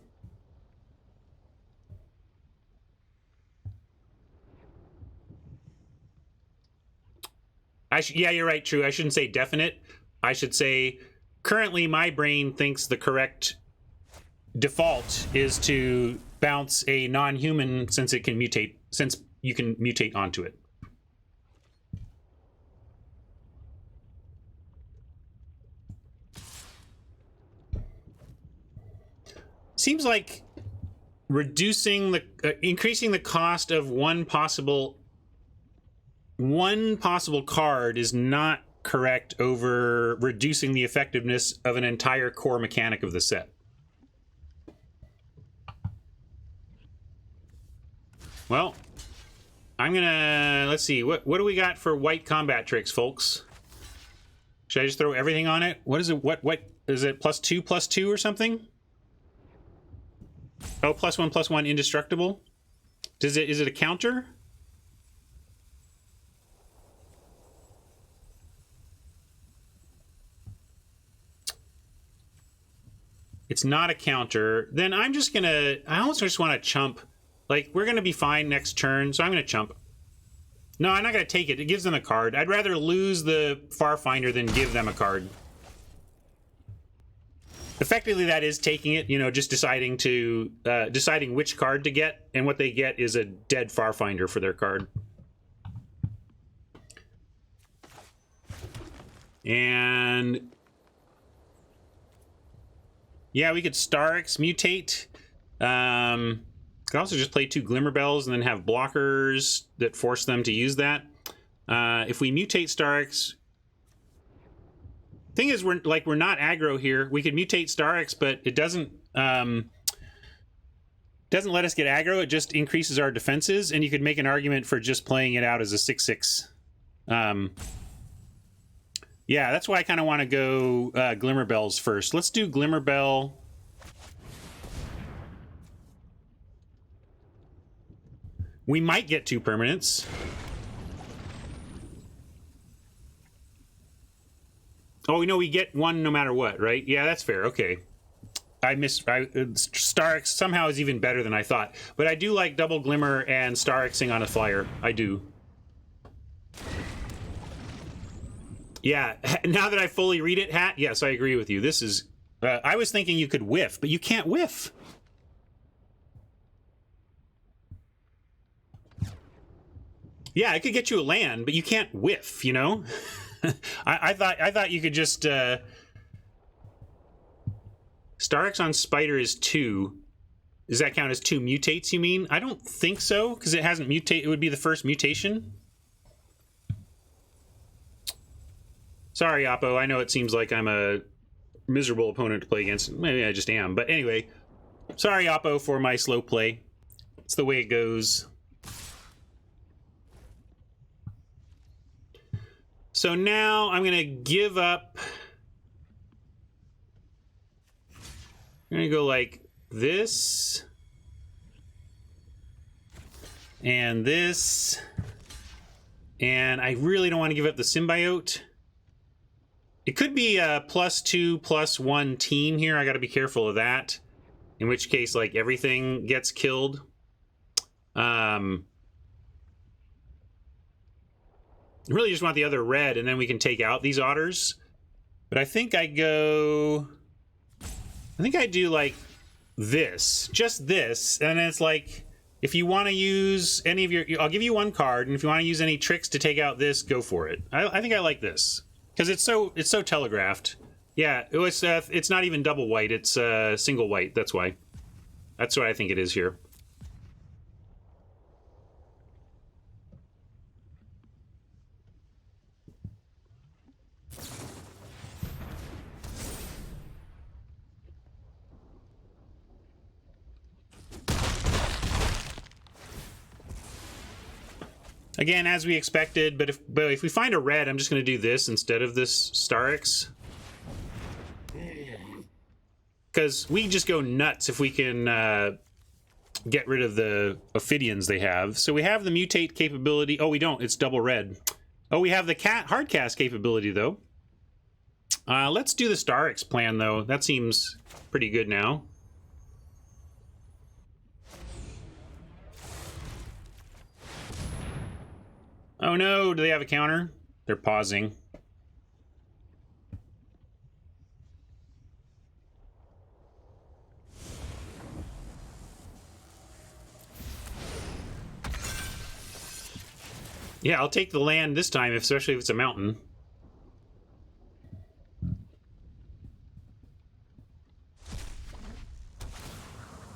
Yeah, you're right, True. I shouldn't say definite. I should say currently my brain thinks the correct default is to bounce a non-human since it can mutate, since you can mutate onto it. Seems like reducing the increasing the cost of one possible card is not correct over reducing the effectiveness of an entire core mechanic of the set. Well, I'm gonna, let's see, what do we got for white combat tricks, folks? Should I just throw everything on it? What is it? What is it? +2/+2 or something? Oh, +1/+1 indestructible. Is it a counter? It's not a counter. Then I'm just gonna, I almost just want to chump. Like, we're gonna be fine next turn, so I'm gonna chump. No, I'm not gonna take it. It gives them a card. I'd rather lose the Farfinder than give them a card. Effectively, that is taking it, you know, just deciding to, deciding which card to get, and what they get is a dead Farfinder for their card. And yeah, we could Starix, mutate. Could also just play 2 Glimmerbells and then have blockers that force them to use that. If we mutate Starix, thing is, we're not aggro here. We could mutate Starix, but it doesn't let us get aggro. It just increases our defenses, and you could make an argument for just playing it out as a 6/6. Yeah, that's why I kind of want to go Glimmerbells first. Let's do Glimmerbell. We might get 2 permanents. Oh, we know we get 1 no matter what, right? Yeah, that's fair. Okay. Starix somehow is even better than I thought. But I do like double Glimmer and Starixing on a flyer. I do. Yeah, now that I fully read it, Hat, yes, I agree with you. This is... I was thinking you could whiff, but you can't whiff. Yeah, it could get you a land, but you can't whiff, you know? I thought you could just... Starix on Spider is 2. Does that count as 2 mutates, you mean? I don't think so, because it hasn't mutated. It would be the first mutation. Sorry, Oppo. I know it seems like I'm a miserable opponent to play against. Maybe I just am. But anyway, sorry, Oppo, for my slow play. It's the way it goes. So now I'm going to give up. I'm going to go like this. And this. And I really don't want to give up the Symbiote. It could be a +2/+1 team here. I got to be careful of that. In which case, like, everything gets killed. I really just want the other red, and then we can take out these otters. But I think I go... I think I do, like, this. Just this. And it's like, if you want to use any of your... I'll give you 1 card, and if you want to use any tricks to take out this, go for it. I think I like this. Because it's so telegraphed. Yeah, it's not even double white. It's single white. That's why. That's what I think it is here. Again, as we expected, but if we find a red, I'm just going to do this instead of this Starix. Because we just go nuts if we can get rid of the Ophidians they have. So we have the mutate capability. Oh, we don't. It's double red. Oh, we have the hardcast capability, though. Let's do the Starix plan, though. That seems pretty good now. Oh no, do they have a counter? They're pausing. Yeah, I'll take the land this time, especially if it's a mountain.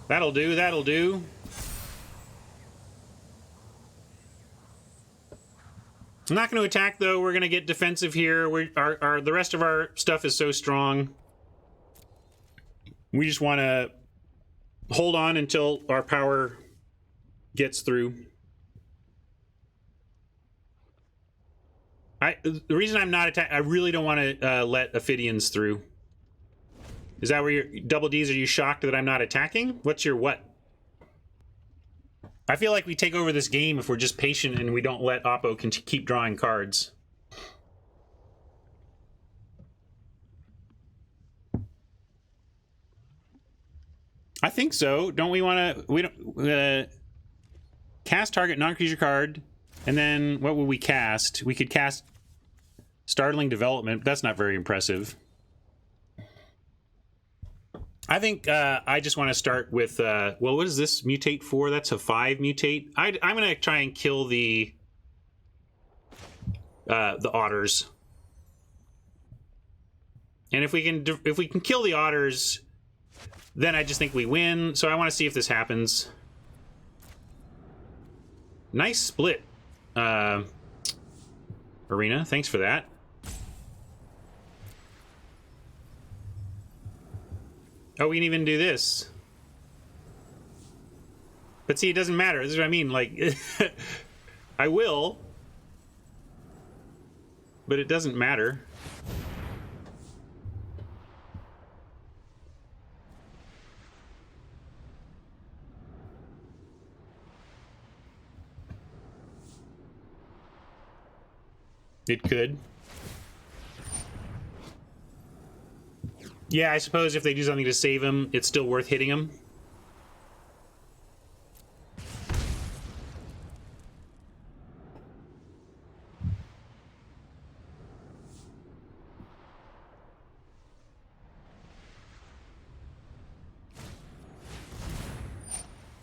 That'll do, that'll do. I'm not going to attack, though. We're going to get defensive here. The rest of our stuff is so strong. We just want to hold on until our power gets through. The reason I'm not attacking, I really don't want to let Ophidians through. Is that where you're... Double D's, are you shocked that I'm not attacking? What's your what? I feel like we take over this game if we're just patient and we don't let Oppo keep drawing cards. I think so. Don't we want to? We don't cast target non-creature card, and then what would we cast? We could cast Startling Development. But that's not very impressive. I think I just want to start with. Well, what does this mutate for? That's a 5 mutate. I'm gonna try and kill the otters. And if we can kill the otters, then I just think we win. So I want to see if this happens. Nice split, Arena. Thanks for that. Oh, we can even do this. But see, it doesn't matter. This is what I mean. Like, I will, but it doesn't matter. It could. Yeah, I suppose if they do something to save him, it's still worth hitting him.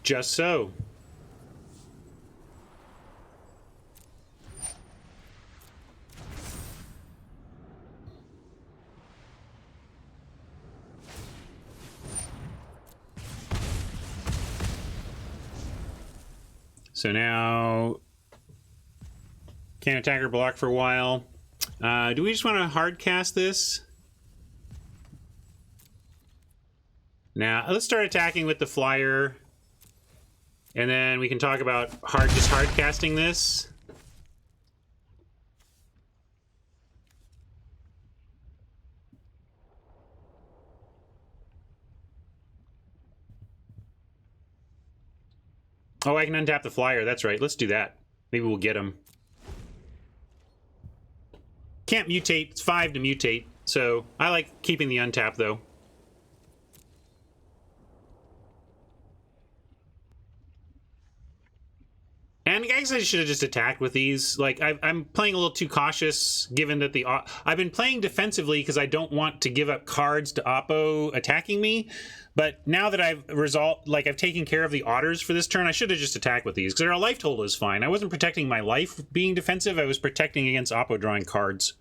Just so. So now, can't attack or block for a while. Do we just want to hard cast this? Now, let's start attacking with the flyer. And then we can talk about just hard casting this. Oh, I can untap the flyer. That's right. Let's do that. Maybe we'll get him. Can't mutate. It's 5 to mutate. So I like keeping the untap, though. And I guess I should have just attacked with these. Like, I'm playing a little too cautious, given that I've been playing defensively because I don't want to give up cards to Oppo attacking me. But now that I've taken care of the otters for this turn, I should have just attacked with these because our life total is fine. I wasn't protecting my life being defensive. I was protecting against Oppo drawing cards.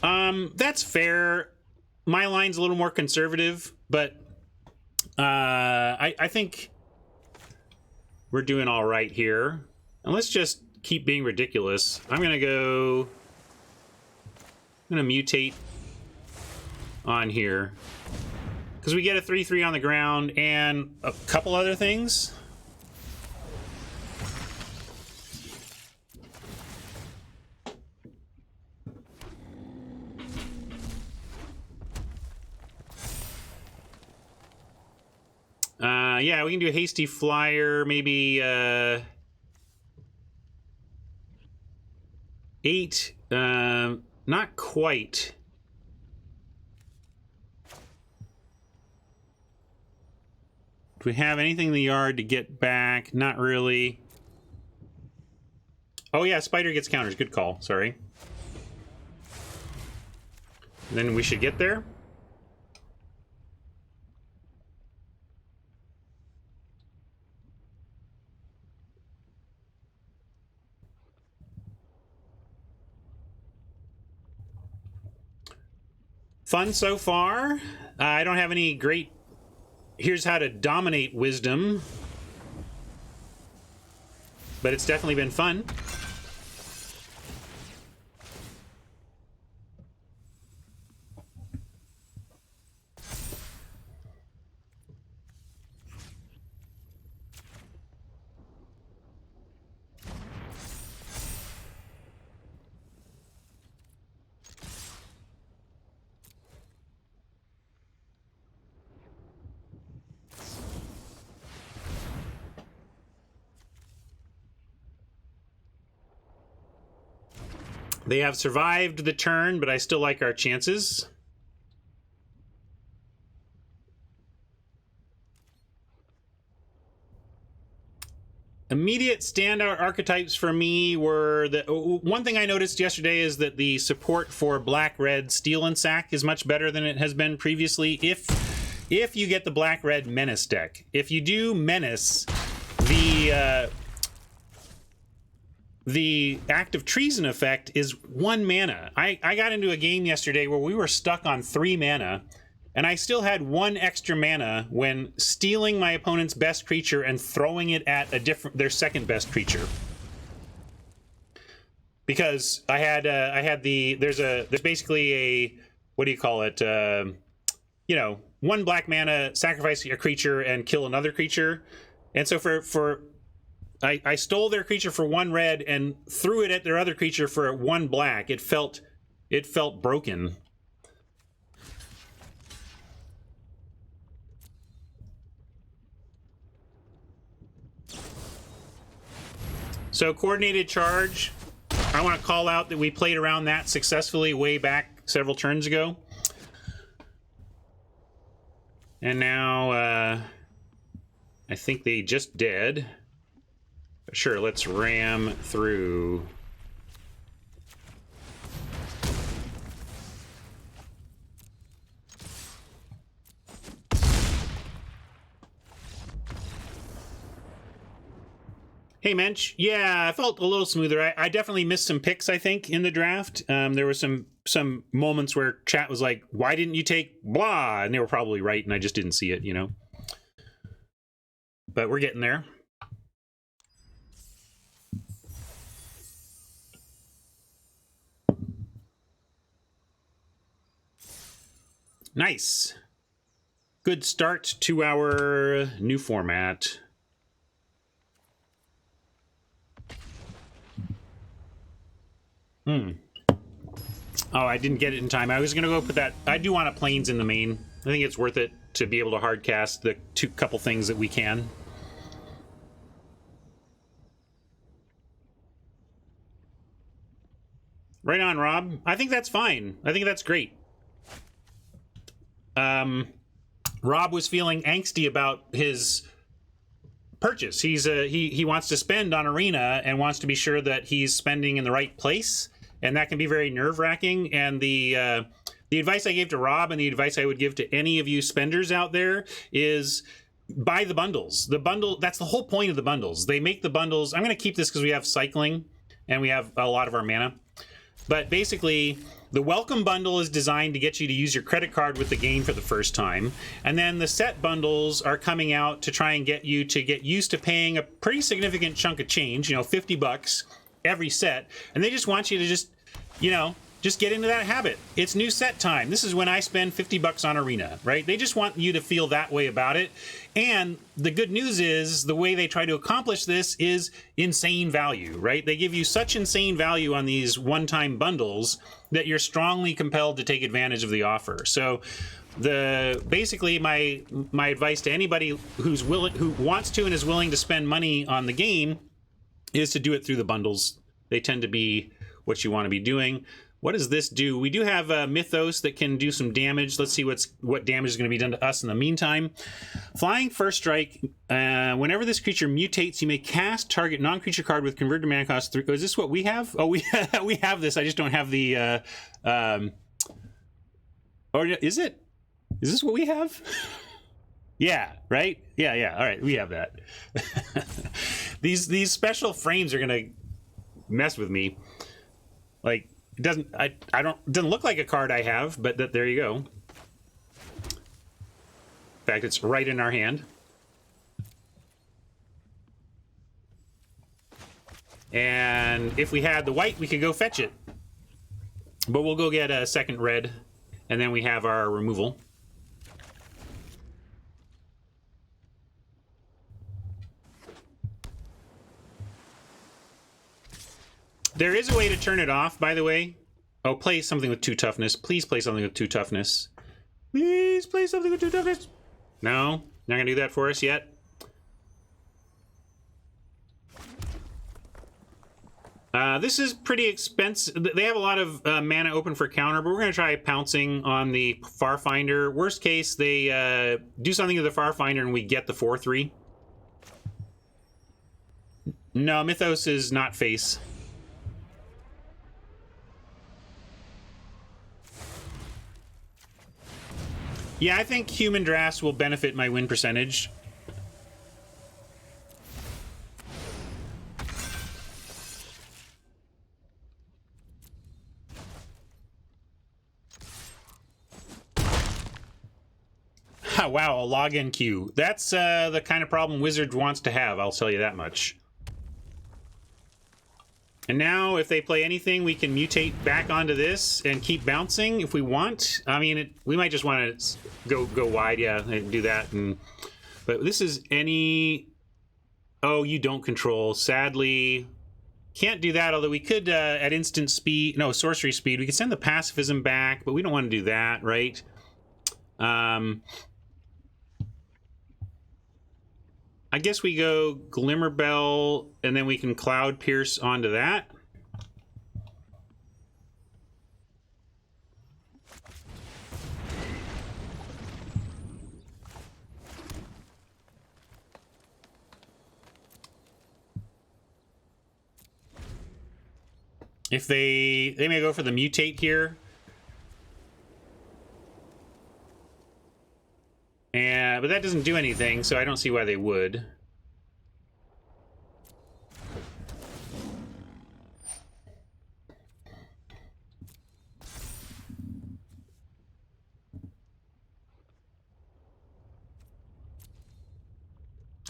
That's fair. My line's a little more conservative, but I think we're doing all right here. And let's just keep being ridiculous. I'm gonna mutate on here because we get a 3/3 on the ground and a couple other things. Yeah, we can do a hasty flyer, maybe 8. Not quite. Do we have anything in the yard to get back? Not really. Oh yeah, spider gets counters. Good call. Sorry. Then we should get there. Fun so far. I don't have any great... Here's how to dominate wisdom. But it's definitely been fun. They have survived the turn, but I still like our chances. Immediate standout archetypes for me were the one thing I noticed yesterday is that the support for black-red Steel and Sack is much better than it has been previously. If you get the black-red Menace deck, if you do Menace, the Act of Treason effect is 1 mana. I got into a game yesterday where we were stuck on 3 mana, and I still had 1 extra mana when stealing my opponent's best creature and throwing it at their second best creature. Because I had there's basically a, what do you call it? 1 black mana, sacrifice a creature and kill another creature. And so I stole their creature for 1 red and threw it at their other creature for 1 black. It felt broken. So coordinated charge, I want to call out that we played around that successfully way back several turns ago. And now I think they just did. Sure, let's ram through. Hey, Mensch. Yeah, I felt a little smoother. I definitely missed some picks, I think, in the draft. There were some moments where chat was like, why didn't you take blah? And they were probably right, and I just didn't see it, you know? But we're getting there. Nice. Good start to our new format. Oh, I didn't get it in time. I was going to go put that. I do want a planes in the main. I think it's worth it to be able to hard cast the couple things that we can. Right on, Rob. I think that's fine. I think that's great. Rob was feeling angsty about his purchase. He wants to spend on Arena and wants to be sure that he's spending in the right place, and that can be very nerve-wracking. And the advice I gave to Rob and the advice I would give to any of you spenders out there is buy the bundles. The bundle, that's the whole point of the bundles. They make the bundles. I'm going to keep this because we have cycling and we have a lot of our mana. But basically, the welcome bundle is designed to get you to use your credit card with the game for the first time. And then the set bundles are coming out to try and get you to get used to paying a pretty significant chunk of change, you know, $50 every set. And they just want you to just, you know, just get into that habit. It's new set time. This is when I spend $50 on Arena, right? They just want you to feel that way about it. And the good news is the way they try to accomplish this is insane value, right? They give you such insane value on these one-time bundles that you're strongly compelled to take advantage of the offer. So basically my advice to anybody who wants to and is willing to spend money on the game is to do it through the bundles. They tend to be what you want to be doing. What does this do? We do have a Mythos that can do some damage. Let's see what damage is going to be done to us in the meantime. Flying First Strike. Whenever this creature mutates, you may cast target non-creature card with converted mana cost 3. Oh, is this what we have? Oh, we have this. I just don't have the. Or is it? Is this what we have? Yeah. Right. Yeah. All right. We have that. These special frames are gonna mess with me. Like. It doesn't look like a card I have, but there you go. In fact, it's right in our hand. And if we had the white, we could go fetch it. But we'll go get a second red, and then we have our removal. There is a way to turn it off, by the way. Oh, play something with 2 toughness. Please play something with 2 toughness. Please play something with 2 toughness. No, not gonna do that for us yet. This is pretty expensive. They have a lot of mana open for counter, but we're going to try pouncing on the Farfinder. Worst case, they do something to the Farfinder and we get the 4/3. No, Mythos is not face. Yeah, I think human drafts will benefit my win percentage. Wow, a login queue. That's the kind of problem Wizard wants to have, I'll tell you that much. And now, if they play anything, we can mutate back onto this and keep bouncing if we want. I mean, we might just want to go wide, yeah, and do that. But this is any... Oh, you don't control. Sadly, can't do that, although we could, at instant speed... No, sorcery speed. We could send the pacifism back, but we don't want to do that, right? I guess we go Glimmerbell, and then we can Cloud Pierce onto that. If they may go for the mutate here. But that doesn't do anything, so I don't see why they would.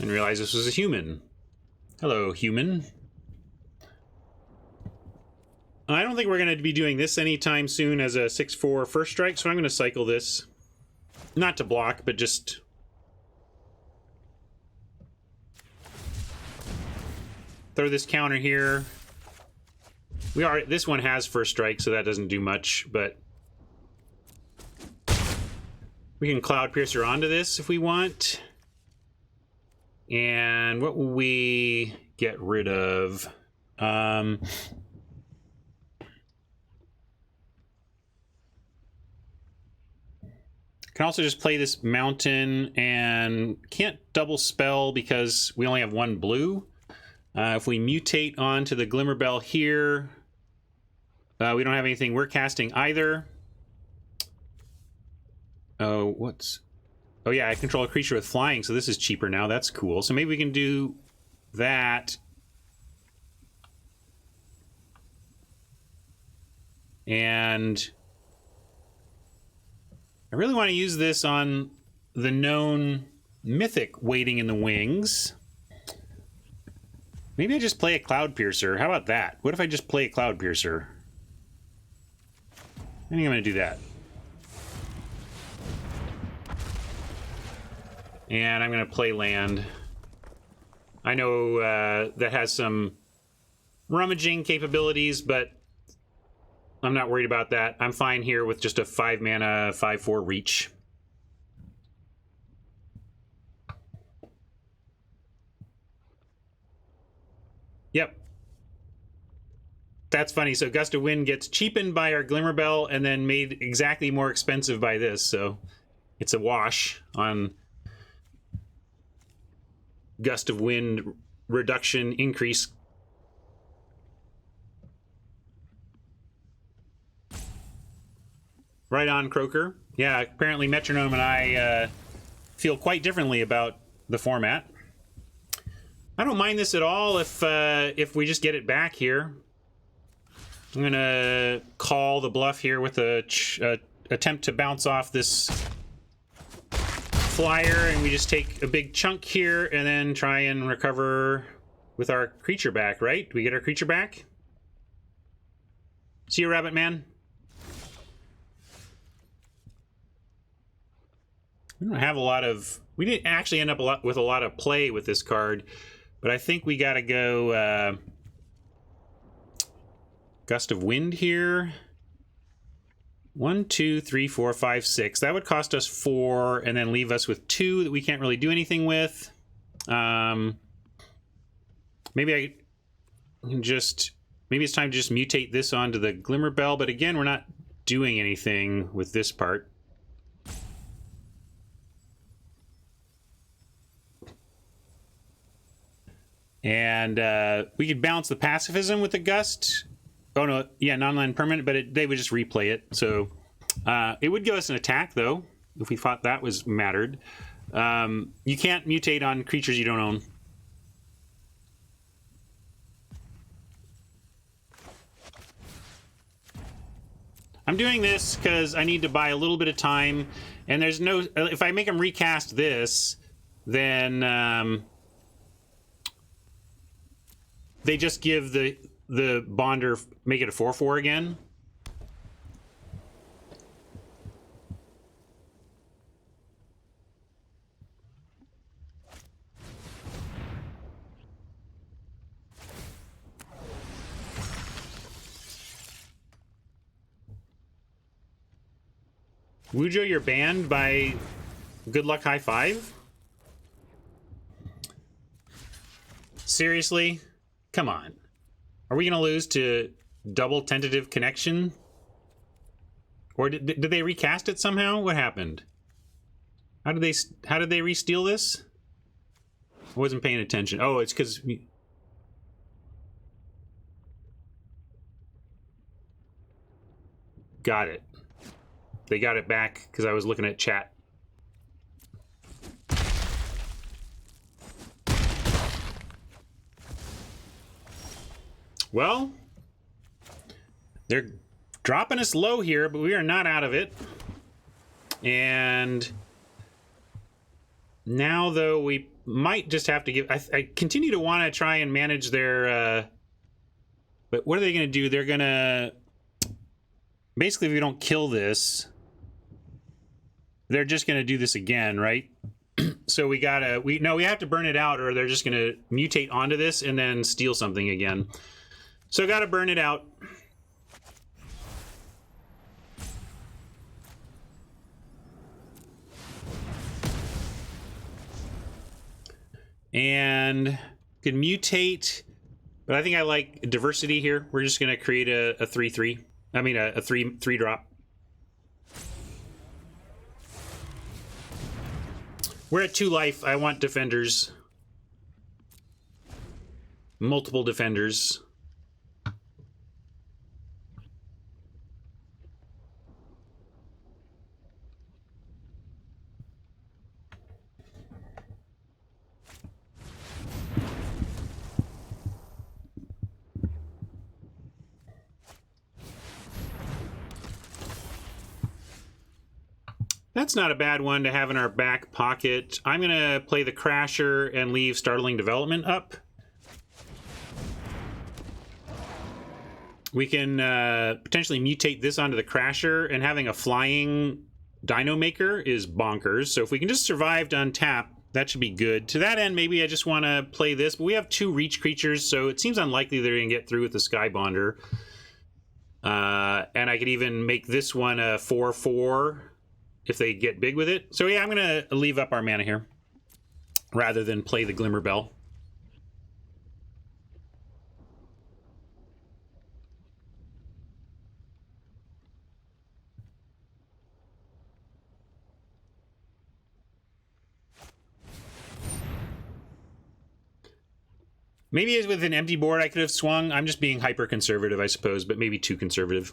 And realize this was a human. Hello, human. I don't think we're going to be doing this anytime soon as a 6/4 first strike, so I'm going to cycle this. Not to block, but just... throw this counter here. This one has first strike, so that doesn't do much, but... we can Cloud Piercer onto this if we want. And what will we get rid of? Can also just play this mountain and can't double spell because we only have one blue. If we mutate onto the Glimmerbell here, we don't have anything we're casting either. Oh, oh yeah, I control a creature with flying, so this is cheaper now. That's cool. So maybe we can do that. And I really want to use this on the known mythic waiting in the wings. Maybe I just play a Cloud Piercer. How about that? What if I just play a Cloud Piercer? I think I'm going to do that. And I'm going to play land. I know that has some rummaging capabilities, but I'm not worried about that. I'm fine here with just a 5-mana, 5/4 reach. Yep. That's funny. So Gust of Wind gets cheapened by our Glimmerbell and then made exactly more expensive by this. So it's a wash on Gust of Wind reduction increase. Right on, Croaker. Yeah, apparently Metronome and I feel quite differently about the format. I don't mind this at all if we just get it back here. I'm gonna call the bluff here with a attempt to bounce off this flyer, and we just take a big chunk here and then try and recover with our creature back, right? Do we get our creature back? See you, Rabbit Man. We don't have a lot of... we didn't actually end up with a lot of play with this card, but I think we gotta go Gust of Wind here. 1, 2, 3, 4, 5, 6. That would cost us 4 and then leave us with 2 that we can't really do anything with. Maybe I can just Maybe it's time to just mutate this onto the Glimmer Bell, but again, we're not doing anything with this part. And we could balance the pacifism with the Gust. Oh no, yeah, non-land permanent, but they would just replay it. So it would give us an attack, though, if we thought that was mattered. You can't mutate on creatures you don't own. I'm doing this because I need to buy a little bit of time, and there's no... If I make them recast this, then they just give the Bonder, make it a 4/4 again. Wujo, you're banned by Good Luck High Five? Seriously? Come on. Are we going to lose to Double Tentative Connection? Or did they recast it somehow? What happened? How did they re-steal this? I wasn't paying attention. Oh, it's because... Got it. They got it back because I was looking at chat. Well, they're dropping us low here, but we are not out of it. And now, though, we might just have to give... I continue to want to try and manage their... but what are they going to do? They're going to... Basically, if we don't kill this... They're just going to do this again, right? So we gotta... we have to burn it out, or they're just going to mutate onto this and then steal something again. So gotta burn it out. And could mutate, but I think I like diversity here. We're just gonna create a 3/3. I mean a 3/3 drop. We're at 2 life. I want defenders. Multiple defenders. That's not a bad one to have in our back pocket. I'm going to play the Crasher and leave Startling Development up. We can potentially mutate this onto the Crasher, and having a flying Dino Maker is bonkers. So if we can just survive to untap, that should be good. To that end, maybe I just want to play this, but we have 2 reach creatures, so it seems unlikely they're going to get through with the Sky Bonder. And I could even make this one a 4/4 if they get big with it. So yeah, I'm going to leave up our mana here rather than play the Glimmer Bell. Maybe with an empty board I could have swung. I'm just being hyper conservative, I suppose, but maybe too conservative.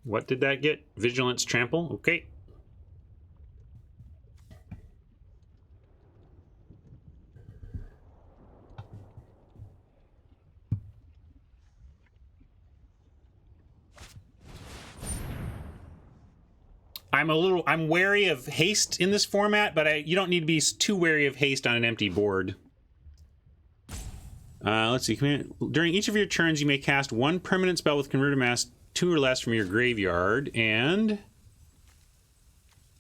What did that get? Vigilance Trample? Okay. I'm wary of haste in this format, but you don't need to be too wary of haste on an empty board. Let's see. During each of your turns, you may cast 1 permanent spell with converted mass 2 or less from your graveyard, and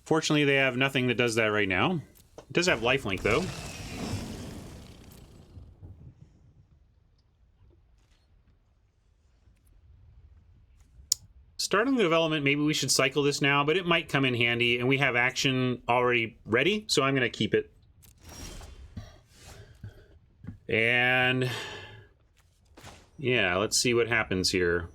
fortunately they have nothing that does that right now. It does have lifelink though. starting the development, maybe we should cycle this now, but it might come in handy, and we have action already ready, so I'm going to keep it. And yeah, let's see what happens here.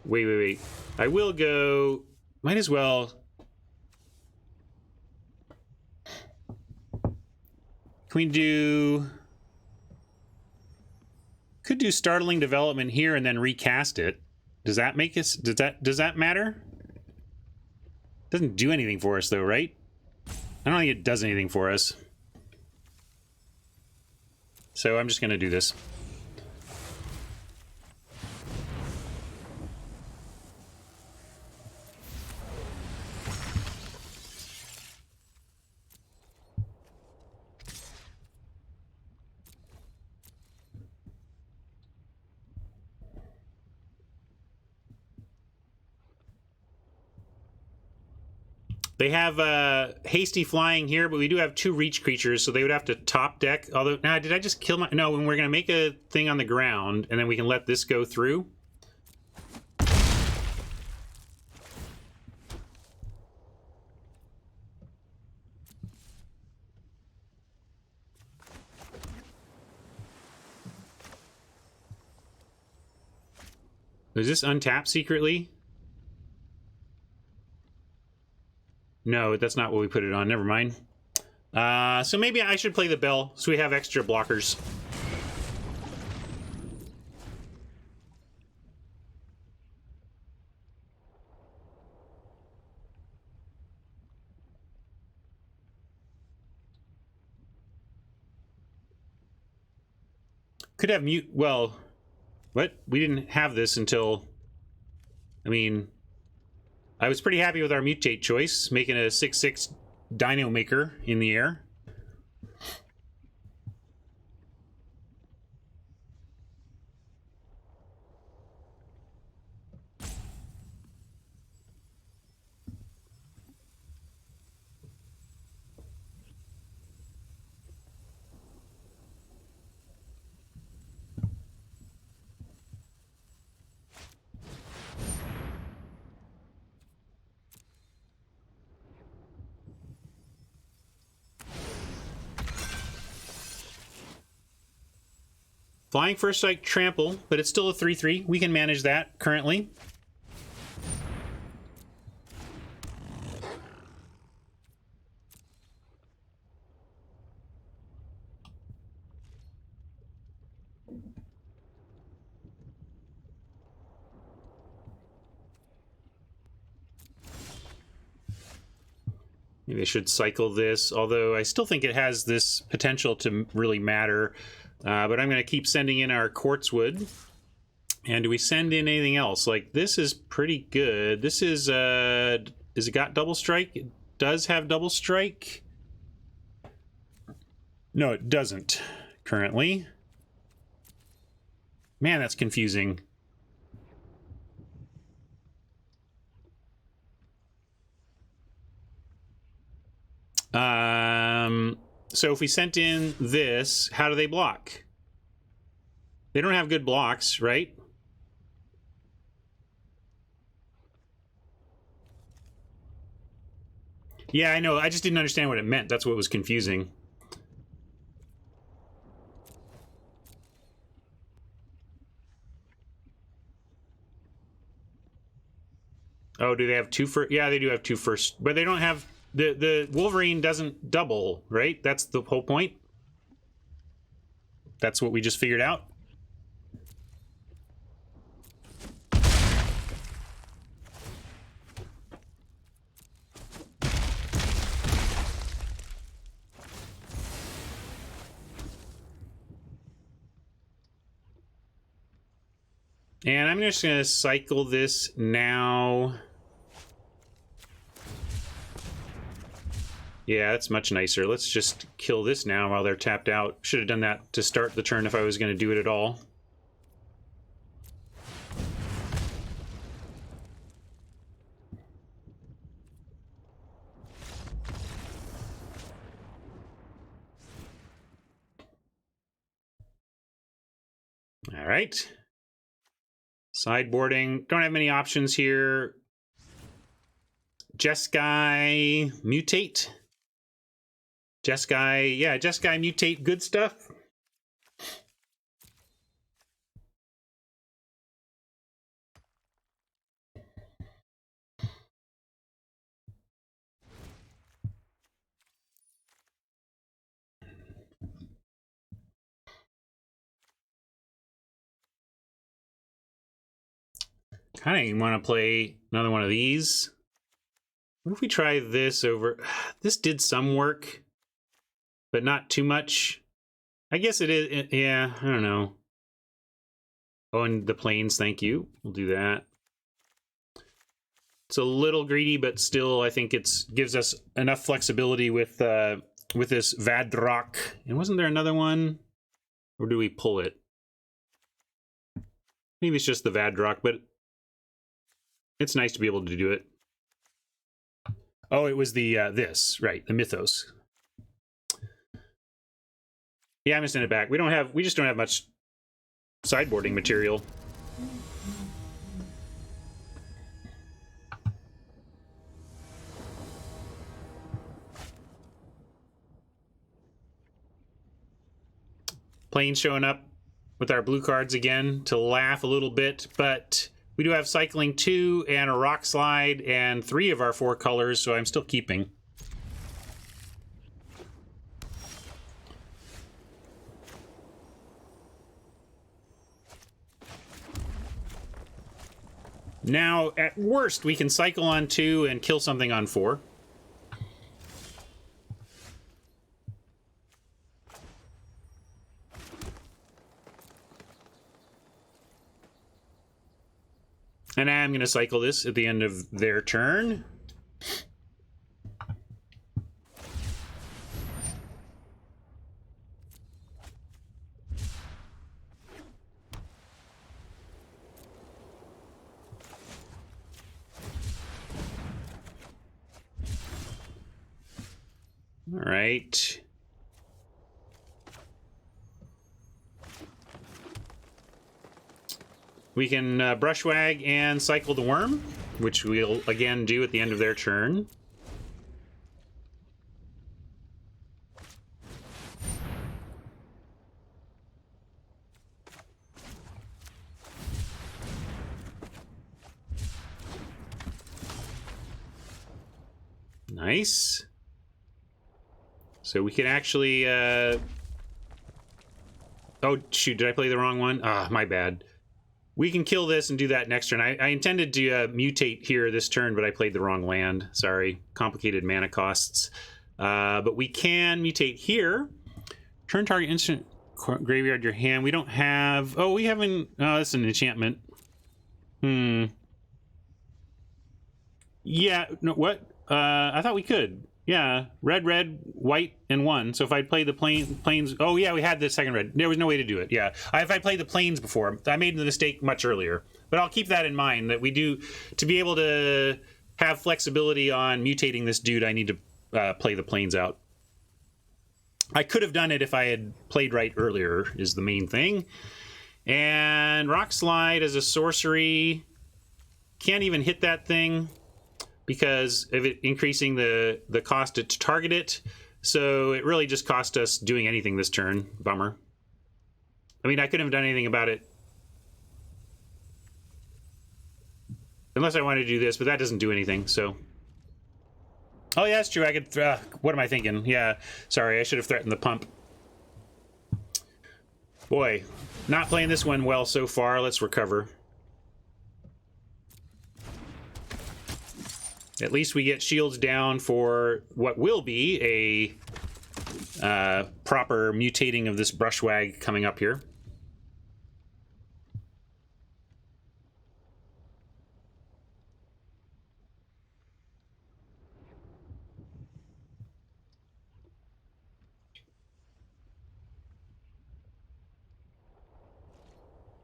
Wait. I will go... Might as well... Can we do... Could do startling development here and then recast it. Does that make us... Does that matter? Doesn't do anything for us, though, right? I don't think it does anything for us. So I'm just going to do this. They have hasty flying here, but we do have 2 reach creatures, so they would have to top deck. Although, now, did I just kill my... No, when we're going to make a thing on the ground, and then we can let this go through. Is this untapped secretly? No, that's not what we put it on. Never mind. So maybe I should play the bell so we have extra blockers. Could have mute... Well, what? We didn't have this until... I mean... I was pretty happy with our mutate choice, making a 6/6 Dino Maker in the air. Flying First Strike Trample, but it's still a 3/3. We can manage that currently. Maybe I should cycle this, although I still think it has this potential to really matter. But I'm going to keep sending in our quartzwood. And do we send in anything else? Like, this is pretty good. This is it got double strike? It does have double strike. No, it doesn't currently. Man, that's confusing. So if we sent in this, how do they block? They don't have good blocks, right? Yeah, I know. I just didn't understand what it meant. That's what was confusing. Oh, do they have 2 first? Yeah, they do have 2 first, but they don't have... The Wolverine doesn't double, right? That's the whole point. That's what we just figured out. And I'm just going to cycle this now. Yeah, that's much nicer. Let's just kill this now while they're tapped out. Should have done that to start the turn if I was going to do it at all. right. Sideboarding. Don't have many options here. Jeskai mutate. Jeskai, yeah, Jeskai mutate, good stuff. Kind of want to play another one of these. What if we try this over? This did some work, but not too much. I guess it is. Yeah, I don't know. Oh, and the planes, thank you. We'll do that. It's a little greedy, but still, I think it gives us enough flexibility with this Vadrock. And wasn't there another one? Or do we pull it? Maybe it's just the Vadrock, but it's nice to be able to do it. Oh, it was the this, right, the Mythos. Yeah, I'm gonna send it back. We just don't have much sideboarding material. Planes showing up with our blue cards again to laugh a little bit, but we do have Cycling 2 and a Rock Slide and 3 of our 4 colors, so I'm still keeping. Now, at worst, we can cycle on 2 and kill something on 4. And I'm going to cycle this at the end of their turn. All right. We can Brushwag and cycle the worm, which we'll again do at the end of their turn. Nice. So we can actually... Oh, shoot, did I play the wrong one? Ah, my bad. We can kill this and do that next turn. I intended to mutate here this turn, but I played the wrong land. Sorry. Complicated mana costs. But we can mutate here. Turn target instant graveyard your hand. We don't have... Oh, we haven't... Oh, that's an enchantment. Yeah, no, what? I thought we could. Yeah, red, white, and 1. So if I'd played the planes... Oh, yeah, we had the second red. There was no way to do it, yeah. If I played the planes before, I made the mistake much earlier. But I'll keep that in mind, that we do... To be able to have flexibility on mutating this dude, I need to play the planes out. I could have done it if I had played right earlier, is the main thing. And Rock Slide as a sorcery... Can't even hit that thing, because of it increasing the cost to target it. So it really just cost us doing anything this turn. Bummer. I mean, I couldn't have done anything about it. Unless I wanted to do this, but that doesn't do anything, so... Oh, yeah, that's true. I could... what am I thinking? Yeah, sorry, I should have threatened the pump. Boy, not playing this one well so far. Let's recover. At least we get shields down for what will be a proper mutating of this Brushwag coming up here.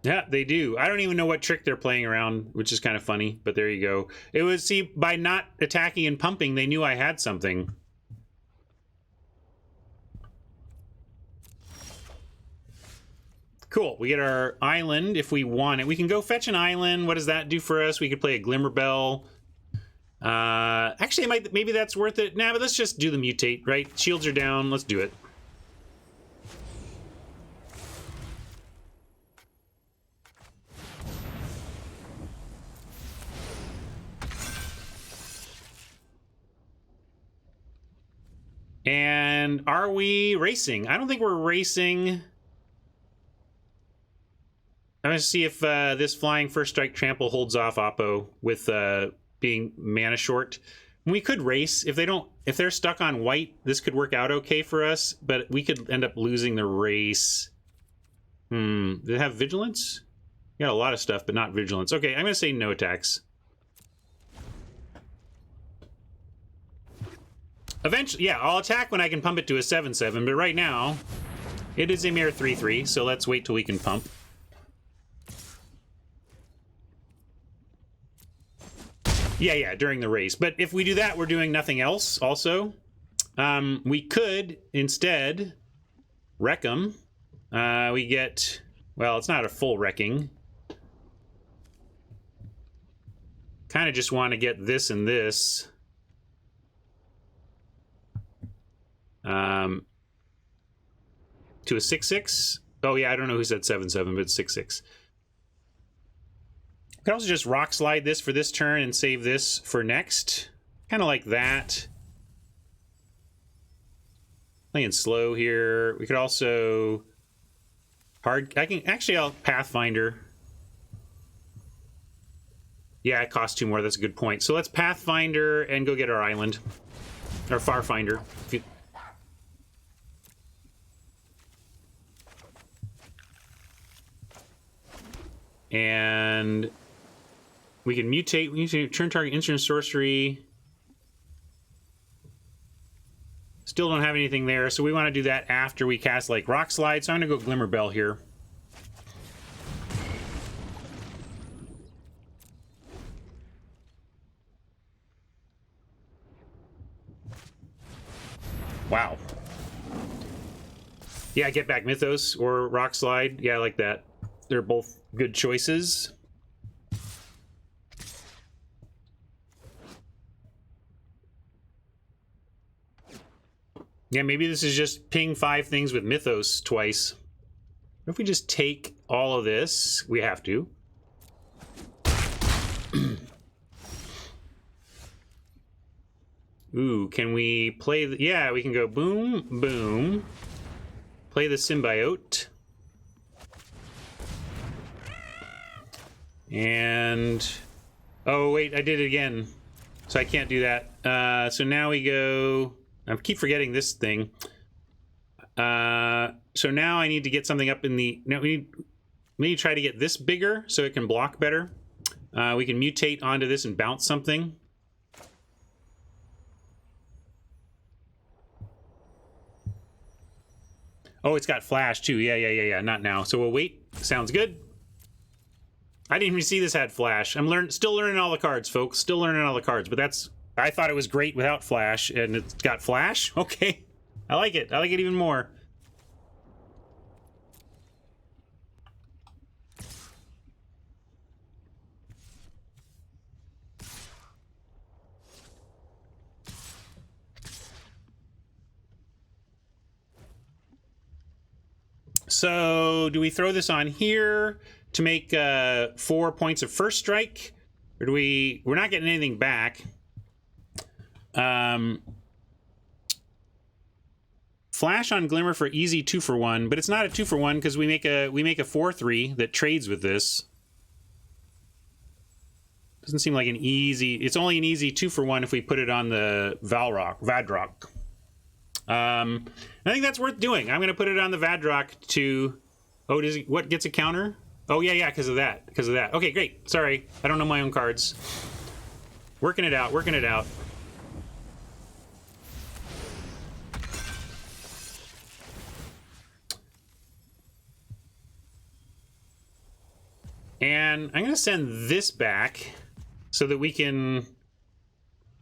Yeah, they do. I don't even know what trick they're playing around, which is kind of funny, but there you go. It was, see, by not attacking and pumping, they knew I had something. Cool. We get our island if we want it. We can go fetch an island. What does that do for us? We could play a Glimmer Bell. Actually, maybe that's worth it. Nah, but let's just do the mutate, right? Shields are down. Let's do it. And are we racing? I don't think we're racing. I'm going to see if this flying first strike trample holds off Oppo with being mana short. We could race. If they're stuck on white, this could work out okay for us, but we could end up losing the race. Do they have vigilance? You got a lot of stuff, but not vigilance. Okay, I'm going to say no attacks. Eventually, yeah, I'll attack when I can pump it to a 7/7, but right now, it is a mere 3/3, so let's wait till we can pump. Yeah, during the race. But if we do that, we're doing nothing else also. We could, instead, wreck them. We get... Well, it's not a full wrecking. Kind of just want to get this and this. To a 6/6. Oh yeah, I don't know who said 7/7, but it's 6/6. We could also just rock slide this for this turn and save this for next. Kind of like that. Playing slow here. We could also I'll Pathfinder. Yeah, it costs 2 more. That's a good point. So let's Pathfinder and go get our island. Or Farfinder. And we can mutate. We need to turn target instant sorcery. Still don't have anything there, so we want to do that after we cast like Rock Slide. So I'm gonna go Glimmer Bell here. Wow. Yeah, get back Mythos or Rock Slide. Yeah, I like that. They're both good choices. Yeah, maybe this is just ping 5 things with Mythos twice. What if we just take all of this? We have to. Ooh, can we play... Yeah, we can go boom, boom. Play the Symbiote. And... Oh, wait, I did it again. So I can't do that. So now we go... I keep forgetting this thing. So now I need to get something up in the... No, we need to try to get this bigger so it can block better. We can mutate onto this and bounce something. Oh, it's got flash too. Yeah. Not now. So we'll wait. Sounds good. I didn't even see this had flash. I'm still learning all the cards, folks. Still learning all the cards. But that's... I thought it was great without flash, and it's got flash? Okay. I like it. I like it even more. So, do we throw this on here to make 4 points of first strike? Or do we... We're not getting anything back. Flash on Glimmer for easy 2-for-1, but it's not a 2-for-1 because we make a 4/3 that trades with this. Doesn't seem like an easy... It's only an easy 2-for-1 if we put it on the Vadrock. I think that's worth doing. I'm going to put it on the Vadrock to... Oh, does he... What gets a counter? Oh, yeah, because of that. Okay, great. Sorry, I don't know my own cards. Working it out. And I'm going to send this back so that we can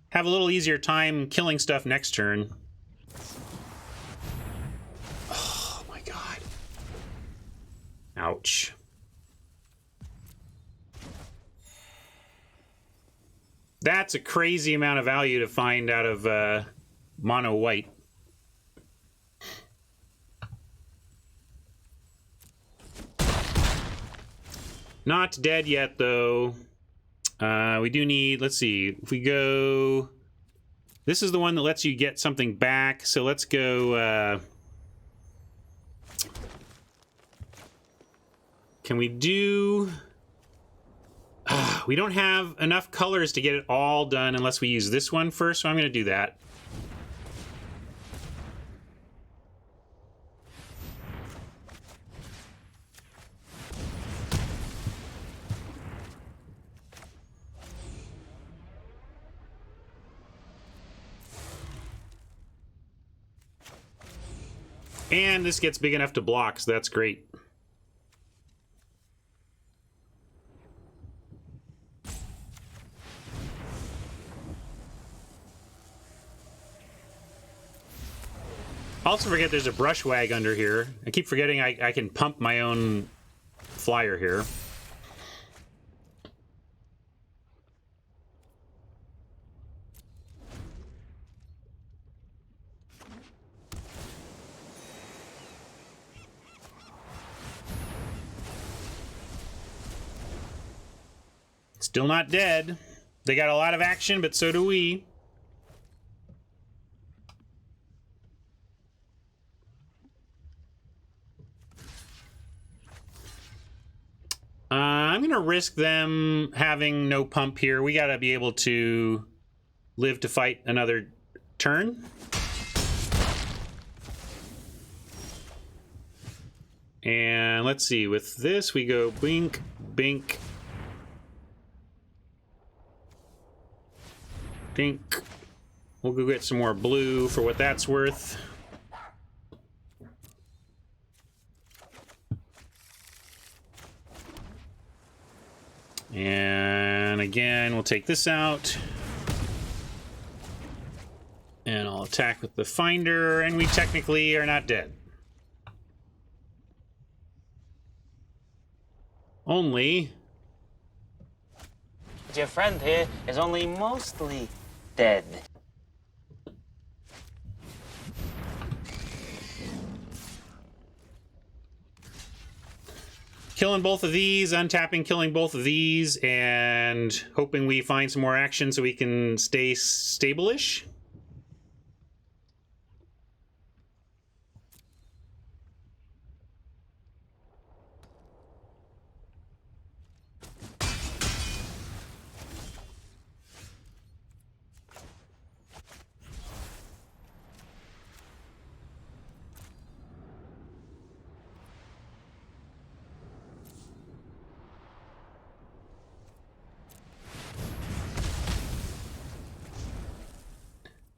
have a little easier time killing stuff next turn. Oh my god. Ouch. That's a crazy amount of value to find out of mono white. Not dead yet, though. We do need, let's see, if we go... This is the one that lets you get something back, so let's go... Can we do... we don't have enough colors to get it all done unless we use this one first, so I'm going to do that. And this gets big enough to block, so that's great. Also forget there's a brush wag under here. I keep forgetting I can pump my own flyer here. Still not dead. They got a lot of action, but so do we. I'm going to risk them having no pump here. We got to be able to live to fight another turn. And let's see, with this we go blink, bink, dink. We'll go get some more blue for what that's worth. And again, we'll take this out. And I'll attack with the finder, and we technically are not dead. Only... Your friend here is only mostly dead. Killing both of these, untapping, killing both of these, and hoping we find some more action so we can stay stable-ish.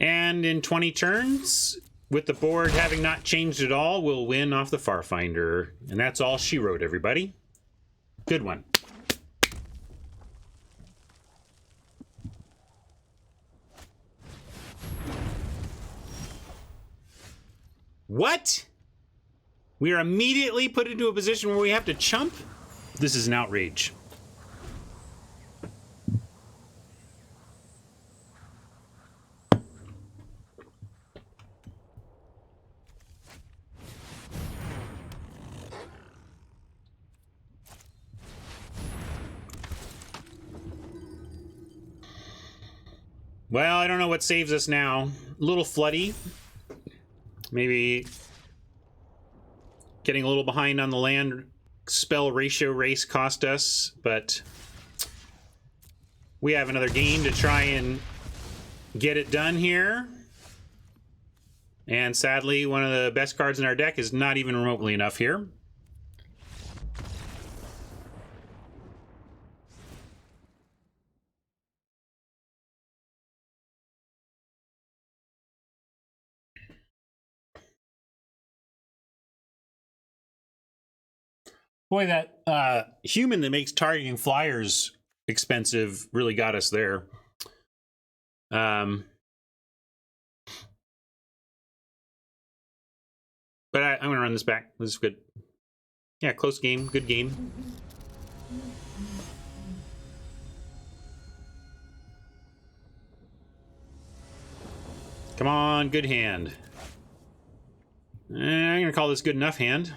And in 20 turns, with the board having not changed at all, we'll win off the Farfinder. And that's all she wrote, everybody. Good one. What? We are immediately put into a position where we have to chump? This is an outrage. Well, I don't know what saves us now. A little floody. Maybe getting a little behind on the land spell ratio race cost us, but we have another game to try and get it done here. And sadly, one of the best cards in our deck is not even remotely enough here. Boy, that human that makes targeting flyers expensive really got us there. But I'm going to run this back. This is good. Yeah, close game. Good game. Come on, good hand. I'm going to call this good enough hand.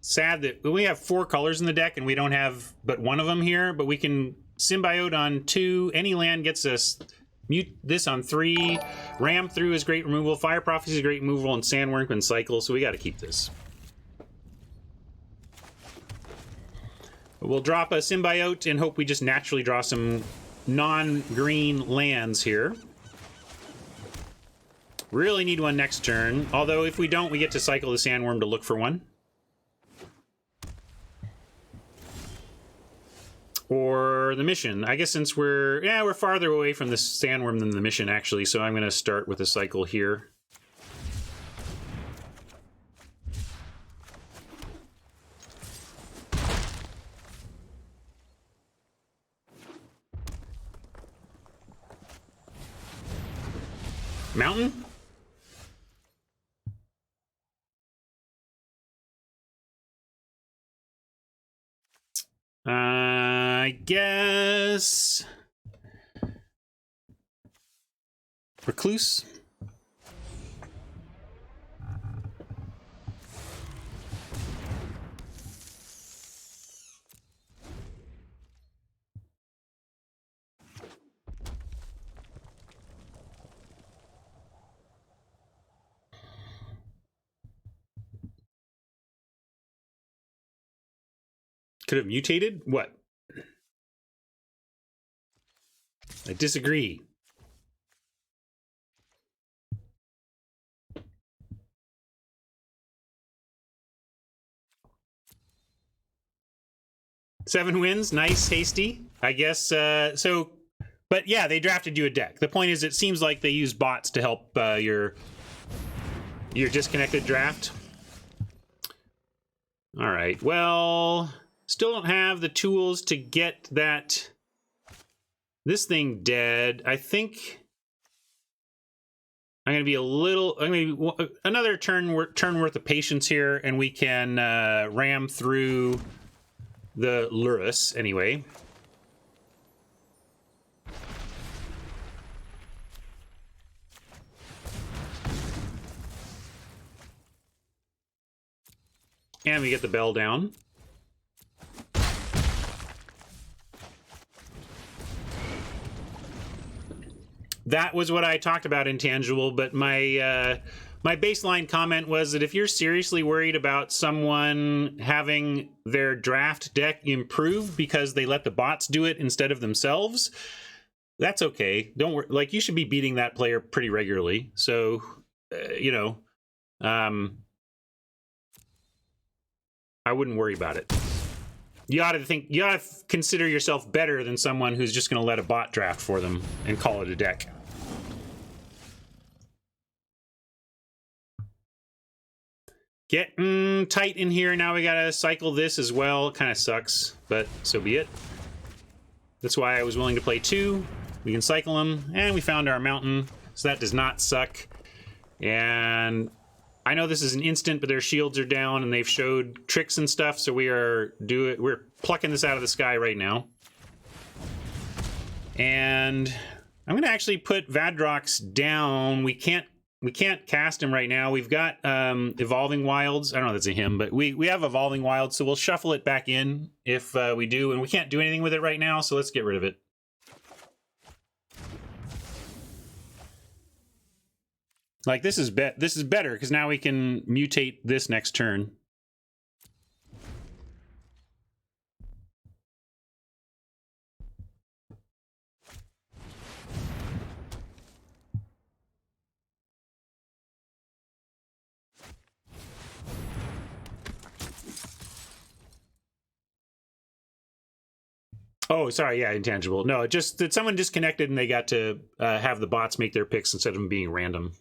Sad that we have 4 colors in the deck and we don't have but one of them here, but we can symbiote on 2. Any land gets us mute this on 3. Ram through is great removal. Fire Prophecy is great removal, and Sandworm can cycle, so we got to keep this. We'll drop a symbiote and hope we just naturally draw some non-green lands here. Really need one next turn, although if we don't, we get to cycle the Sandworm to look for one. Or the mission. I guess since we're farther away from the Sandworm than the mission, actually, so I'm going to start with a cycle here. Mountain? I guess Recluse. Could have mutated? What? I disagree. Seven wins, nice, hasty. I guess so. But yeah, they drafted you a deck. The point is, it seems like they use bots to help your disconnected draft. All right. Well, still don't have the tools to get this thing dead. I think I'm gonna be another turn worth of patience here, and we can ram through the Lurus anyway. And we get the bell down. That was what I talked about, Intangible, but my my baseline comment was that if you're seriously worried about someone having their draft deck improved because they let the bots do it instead of themselves, that's okay. Don't worry. Like, you should be beating that player pretty regularly. So, you know, I wouldn't worry about it. You ought to consider yourself better than someone who's just going to let a bot draft for them and call it a deck. Getting tight in here. Now we gotta cycle this as well. Kind of sucks, but so be it. That's why I was willing to play 2. We can cycle them, and we found our mountain, so that does not suck. And I know this is an instant, but their shields are down, and they've showed tricks and stuff, so we're plucking this out of the sky right now. And I'm gonna actually put Vadrox down. We can't cast him right now. We've got Evolving Wilds. I don't know if that's a him, but we have Evolving Wilds, so we'll shuffle it back in if we do, and we can't do anything with it right now, so let's get rid of it. Like, this is better, because now we can mutate this next turn. Oh, sorry, yeah, Intangible. No, just that someone disconnected and they got to have the bots make their picks instead of them being random.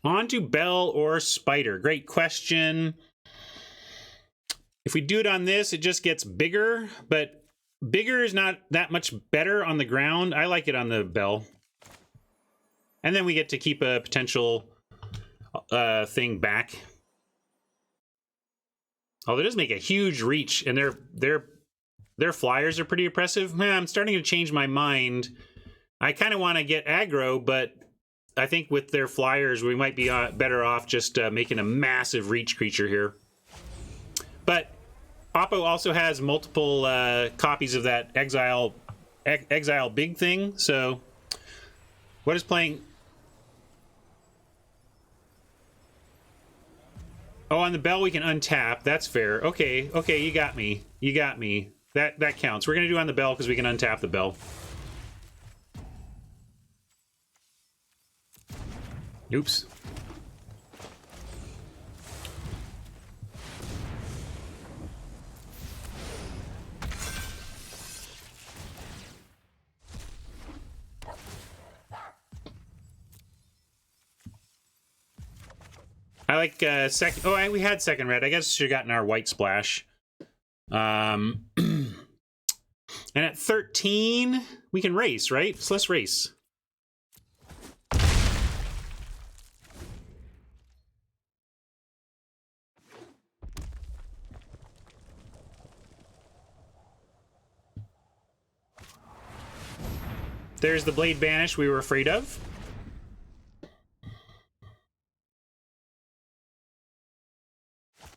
On to Bell or Spider. Great question. If we do it on this, it just gets bigger, but bigger is not that much better on the ground. I like it on the Bell. And then we get to keep a potential thing back. Oh, that does make a huge reach, and their flyers are pretty impressive. Man, I'm starting to change my mind. I kind of want to get aggro, but I think with their flyers, we might be better off just making a massive reach creature here. But Oppo also has multiple copies of that exile big thing. So, what is playing? Oh, on the bell we can untap. That's fair. Okay, okay, you got me. You got me. That counts. We're gonna do on the bell because we can untap the bell. Oops. I like second. Oh, we had second red. I guess should have gotten our white splash. And at 13, we can race, right? So let's race. There's the Blade Banish we were afraid of.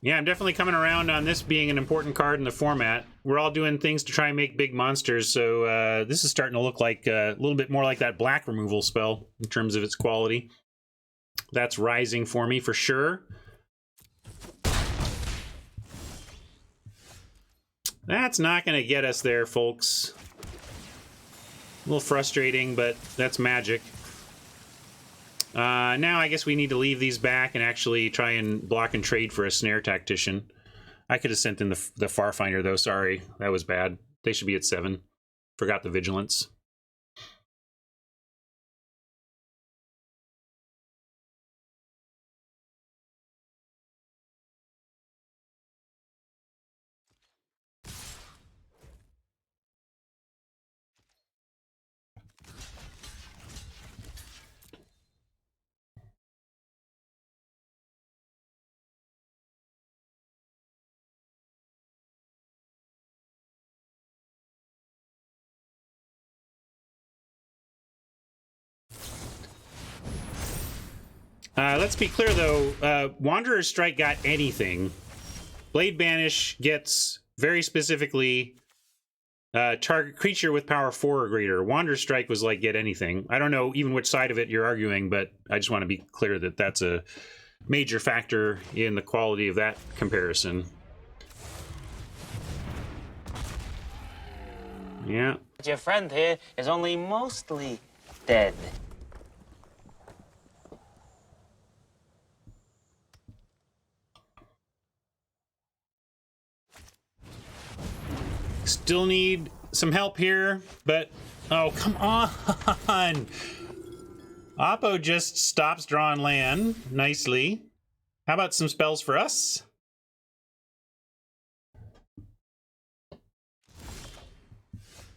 Yeah, I'm definitely coming around on this being an important card in the format. We're all doing things to try and make big monsters, so this is starting to look like a little bit more like that black removal spell in terms of its quality. That's rising for me for sure. That's not going to get us there, folks. A little frustrating, but that's magic. Now I guess we need to leave these back and actually try and block and trade for a Snare Tactician. I could have sent in the Farfinder, though. Sorry, that was bad. They should be at 7. Forgot the Vigilance. Let's be clear, though. Wanderer's Strike got anything. Blade Banish gets very specifically target creature with power 4 or greater. Wanderer's Strike was like get anything. I don't know even which side of it you're arguing, but I just want to be clear that that's a major factor in the quality of that comparison. Yeah. Your friend here is only mostly dead. Still need some help here, but oh, come on. Oppo just stops drawing land nicely. How about some spells for us?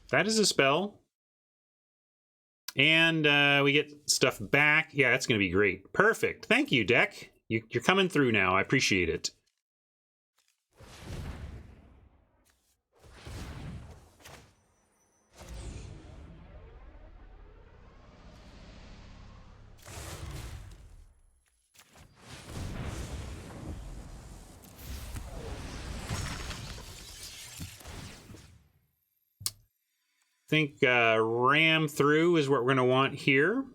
That is a spell. And we get stuff back. Yeah, that's going to be great. Perfect. Thank you, deck. You're coming through now. I appreciate it. I think ram through is what we're going to want here.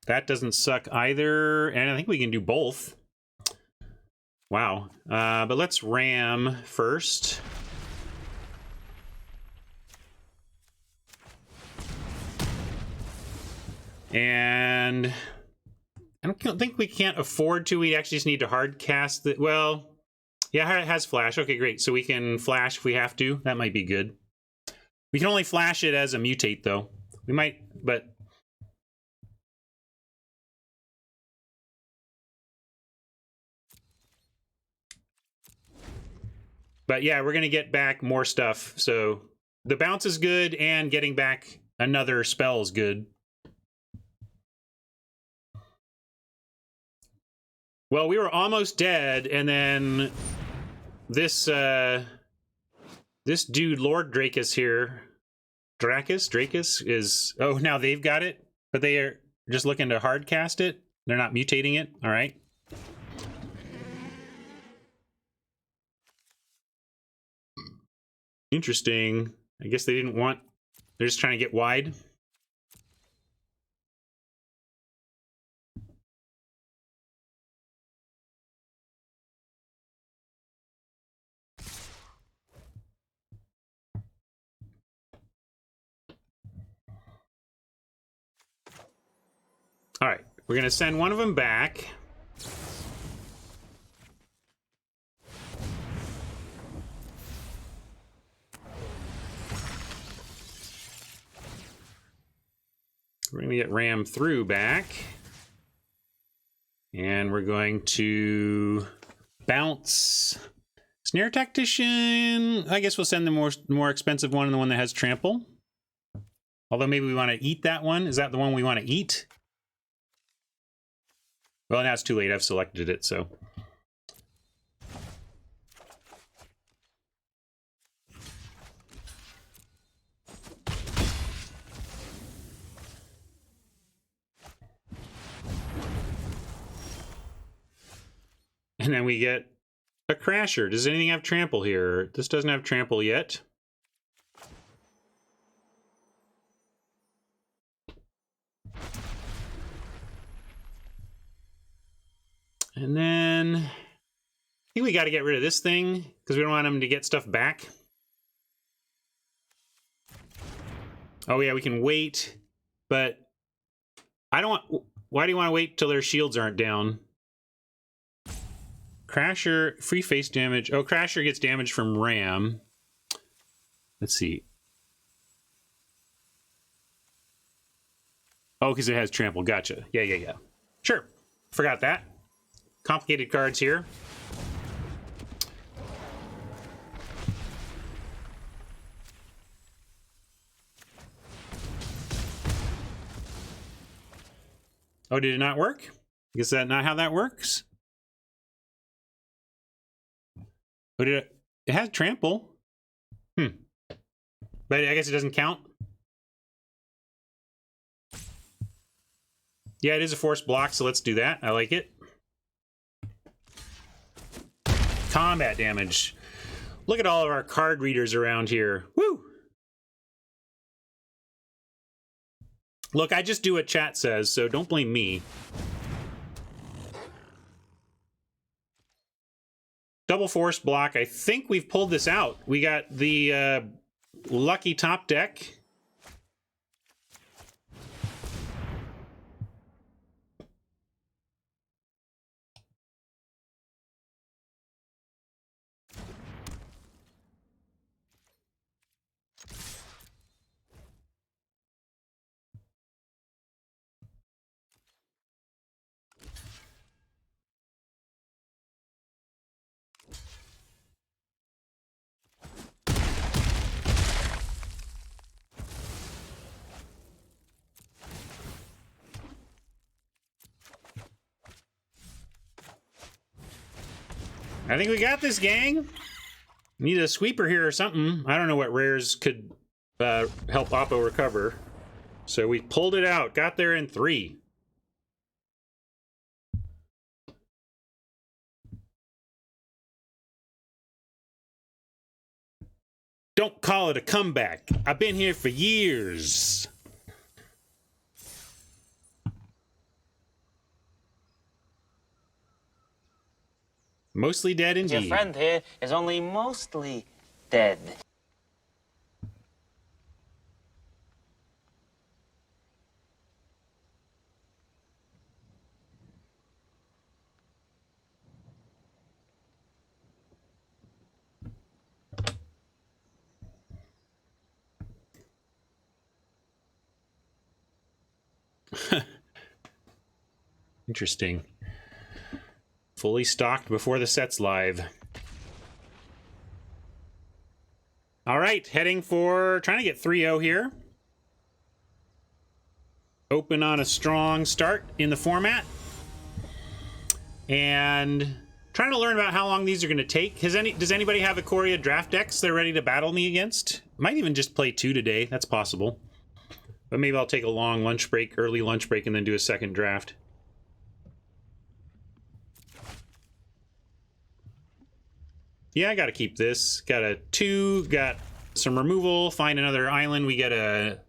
That doesn't suck either, and I think we can do both. Wow. But let's ram first. And I don't think we can't afford to. We actually just need to hard cast it. Well, yeah, it has flash. Okay, great. So we can flash if we have to. That might be good. We can only flash it as a mutate, though. We might, but... But yeah, we're going to get back more stuff. So the bounce is good, and getting back another spell is good. Well, we were almost dead, and then this this dude, Lord Dracus here, Dracus is, oh, now they've got it, but they are just looking to hard cast it. They're not mutating it. All right. Interesting. I guess they didn't want, they're just trying to get wide. All right, we're gonna send one of them back. We're gonna get Ram through back. And we're going to bounce Snare Tactician. I guess we'll send the more expensive one and the one that has trample. Although maybe we want to eat that one. Is that the one we want to eat? Well, now it's too late. I've selected it, so. And then we get a Crasher. Does anything have trample here? This doesn't have trample yet. And then I think we got to get rid of this thing because we don't want them to get stuff back. Oh yeah, we can wait, but I don't want. Why do you want to wait till their shields aren't down? Crasher, free face damage. Oh, Crasher gets damage from Ram. Let's see. Oh, because it has trample. Gotcha. Yeah. Sure. Forgot that. Complicated cards here. Oh, did it not work? Is that not how that works? Oh, did it? It has trample. But I guess it doesn't count. Yeah, it is a forced block, so let's do that. I like it. Combat damage. Look at all of our card readers around here. Woo! Look, I just do what chat says, so don't blame me. Double force block. I think we've pulled this out. We got the lucky top deck. I think we got this, gang. Need a sweeper here or something. I don't know what rares could help Oppo recover. So we pulled it out. Got there in 3. Don't call it a comeback. I've been here for years. Mostly dead indeed. Your friend here is only mostly dead. Interesting. Fully stocked before the set's live. All right, heading for trying to get 3-0 here. open on a strong start in the format. And trying to learn about how long these are going to take. Does anybody have Ikoria draft decks they're ready to battle me against? Might even just play 2 today. That's possible. But maybe I'll take a long lunch break, early lunch break, and then do a second draft. Yeah, I got to keep this. Got a 2, got some removal, find another island. We get a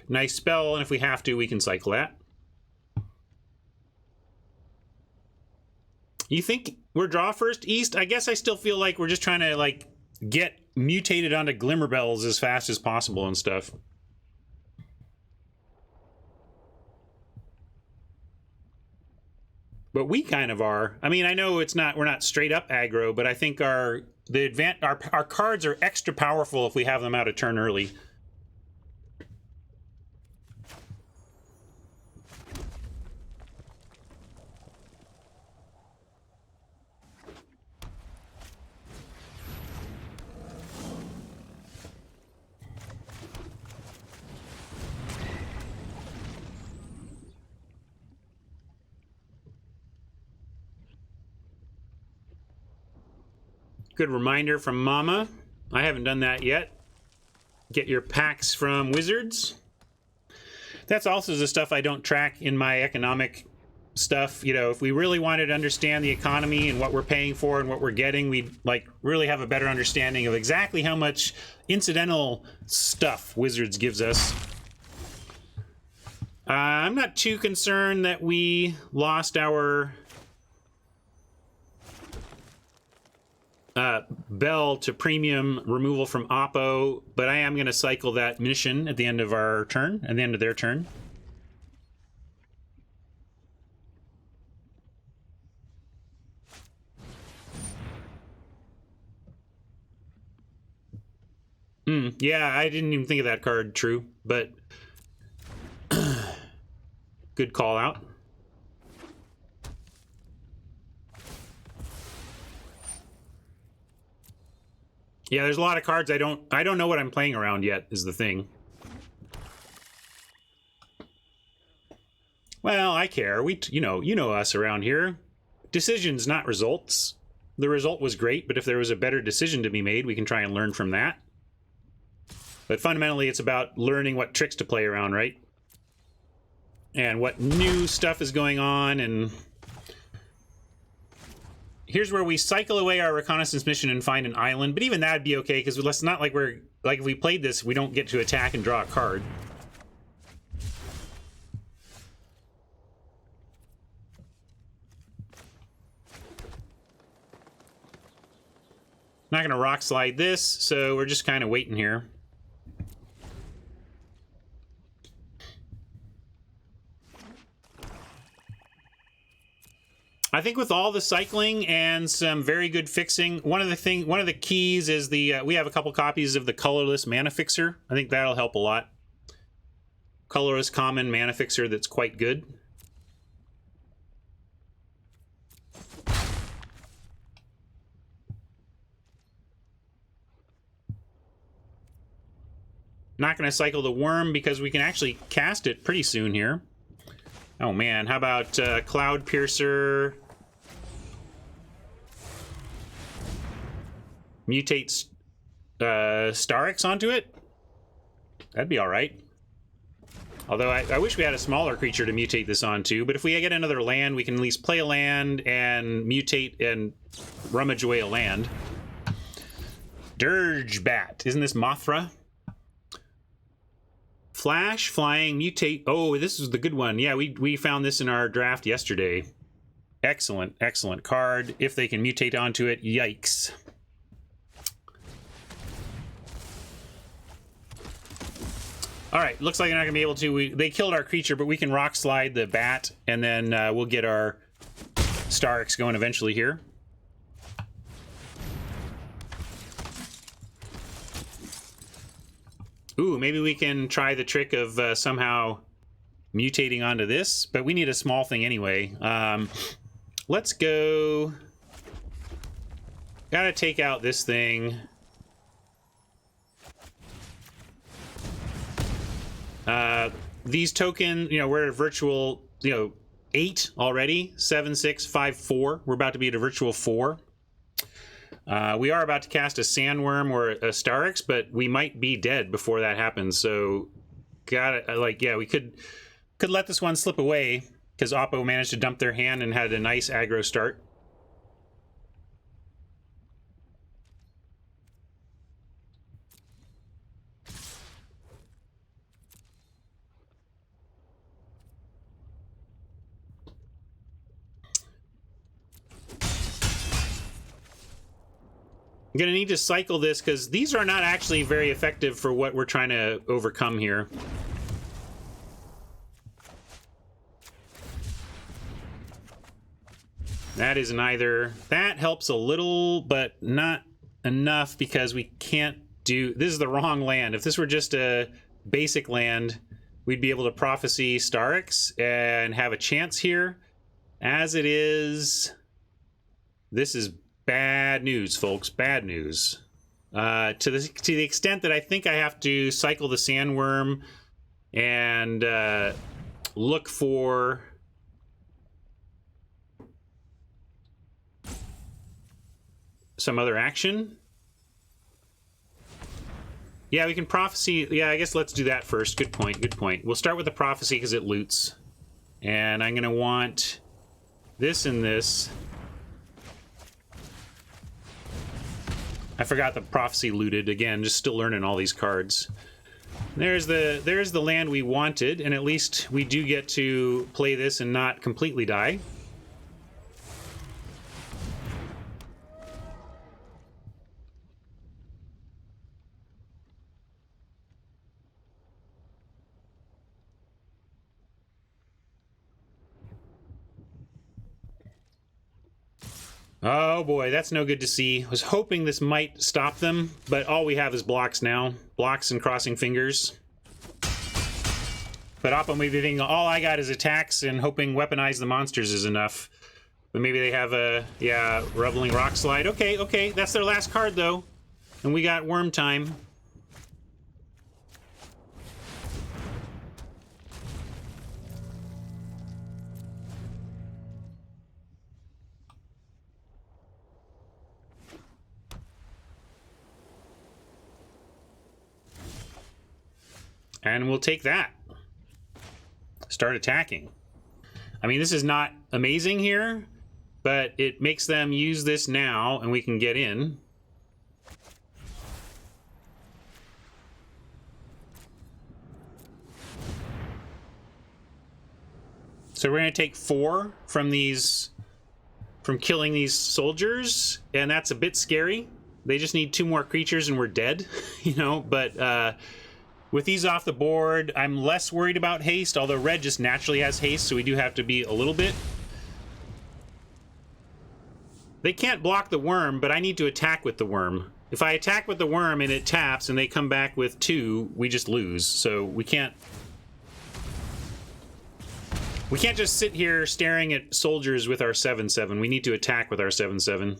nice spell, and if we have to, we can cycle that. You think we're draw first east? I guess I still feel like we're just trying to like get mutated onto Glimmerbells as fast as possible and stuff. But we kind of are. I mean, I know we're not straight up aggro, but I think our cards are extra powerful if we have them out a turn early. Good reminder from Mama. I haven't done that yet. Get your packs from Wizards. That's also the stuff I don't track in my economic stuff. You know, if we really wanted to understand the economy and what we're paying for and what we're getting, we'd like really have a better understanding of exactly how much incidental stuff Wizards gives us. I'm not too concerned that we lost our Bell to premium removal from Oppo, but I am going to cycle that mission at the end of our turn, at the end of their turn. Yeah, I didn't even think of that card, true, but good call out. Yeah, there's a lot of cards I don't know what I'm playing around yet, is the thing. Well, I care. You know us around here. Decisions, not results. The result was great, but if there was a better decision to be made, we can try and learn from that. But fundamentally, it's about learning what tricks to play around, right? And what new stuff is going on, and here's where we cycle away our reconnaissance mission and find an island, but even that'd be okay, because it's not like if we played this, we don't get to attack and draw a card. Not gonna rock slide this, so we're just kind of waiting here. I think with all the cycling and some very good fixing, one of the keys is we have a couple copies of the colorless mana fixer. I think that'll help a lot. Colorless common mana fixer that's quite good. Not going to cycle the worm because we can actually cast it pretty soon here. Oh man, how about Cloud Piercer? Mutate Starix onto it? That'd be alright. Although I wish we had a smaller creature to mutate this onto, but if we get another land, we can at least play a land and mutate and rummage away a land. Dirge Bat. Isn't this Mothra? Flash, flying, mutate. Oh, this is the good one. Yeah, we found this in our draft yesterday. Excellent, excellent card. If they can mutate onto it, yikes. All right, looks like they're not going to be able to. They killed our creature, but we can rock slide the bat, and then we'll get our Starix going eventually here. Ooh, maybe we can try the trick of somehow mutating onto this, but we need a small thing anyway. Let's go. Gotta take out this thing. these token, you know, we're at a virtual, you know, 8 already. 7, 6, 5, 4. We're about to be at a virtual 4. We are about to cast a Sandworm or a Starix, but we might be dead before that happens. So, yeah, we could let this one slip away because Oppo managed to dump their hand and had a nice aggro start. I'm going to need to cycle this because these are not actually very effective for what we're trying to overcome here. That is neither. That helps a little, but not enough because we can't do... This is the wrong land. If this were just a basic land, we'd be able to Prophecy Starix and have a chance here. As it is, this is bad news, folks. Bad news. To the extent that I think I have to cycle the Sandworm and look for some other action. Yeah, we can Prophecy. Yeah, I guess let's do that first. Good point, good point. We'll start with the Prophecy because it loots. And I'm going to want this and this. I forgot the Prophecy looted. Again, just still learning all these cards. There's the land we wanted, and at least we do get to play this and not completely die. Oh boy, that's no good to see. I was hoping this might stop them, but all we have is blocks now. Blocks and crossing fingers. But Oppo may be thinking, all I got is attacks and hoping weaponize the monsters is enough. But maybe they have a, yeah, Reveling Rock Slide. Okay, okay, that's their last card though. And we got Worm Time. And we'll take that. Start attacking. I mean, this is not amazing here, but it makes them use this now, and we can get in. So we're going to take 4 from these, from killing these soldiers, and that's a bit scary. They just need 2 more creatures and we're dead, you know, but with these off the board, I'm less worried about haste, although red just naturally has haste, so we do have to be a little bit. They can't block the worm, but I need to attack with the worm. If I attack with the worm and it taps and they come back with 2, we just lose. So we can't just sit here staring at soldiers with our 7/7. We need to attack with our 7/7.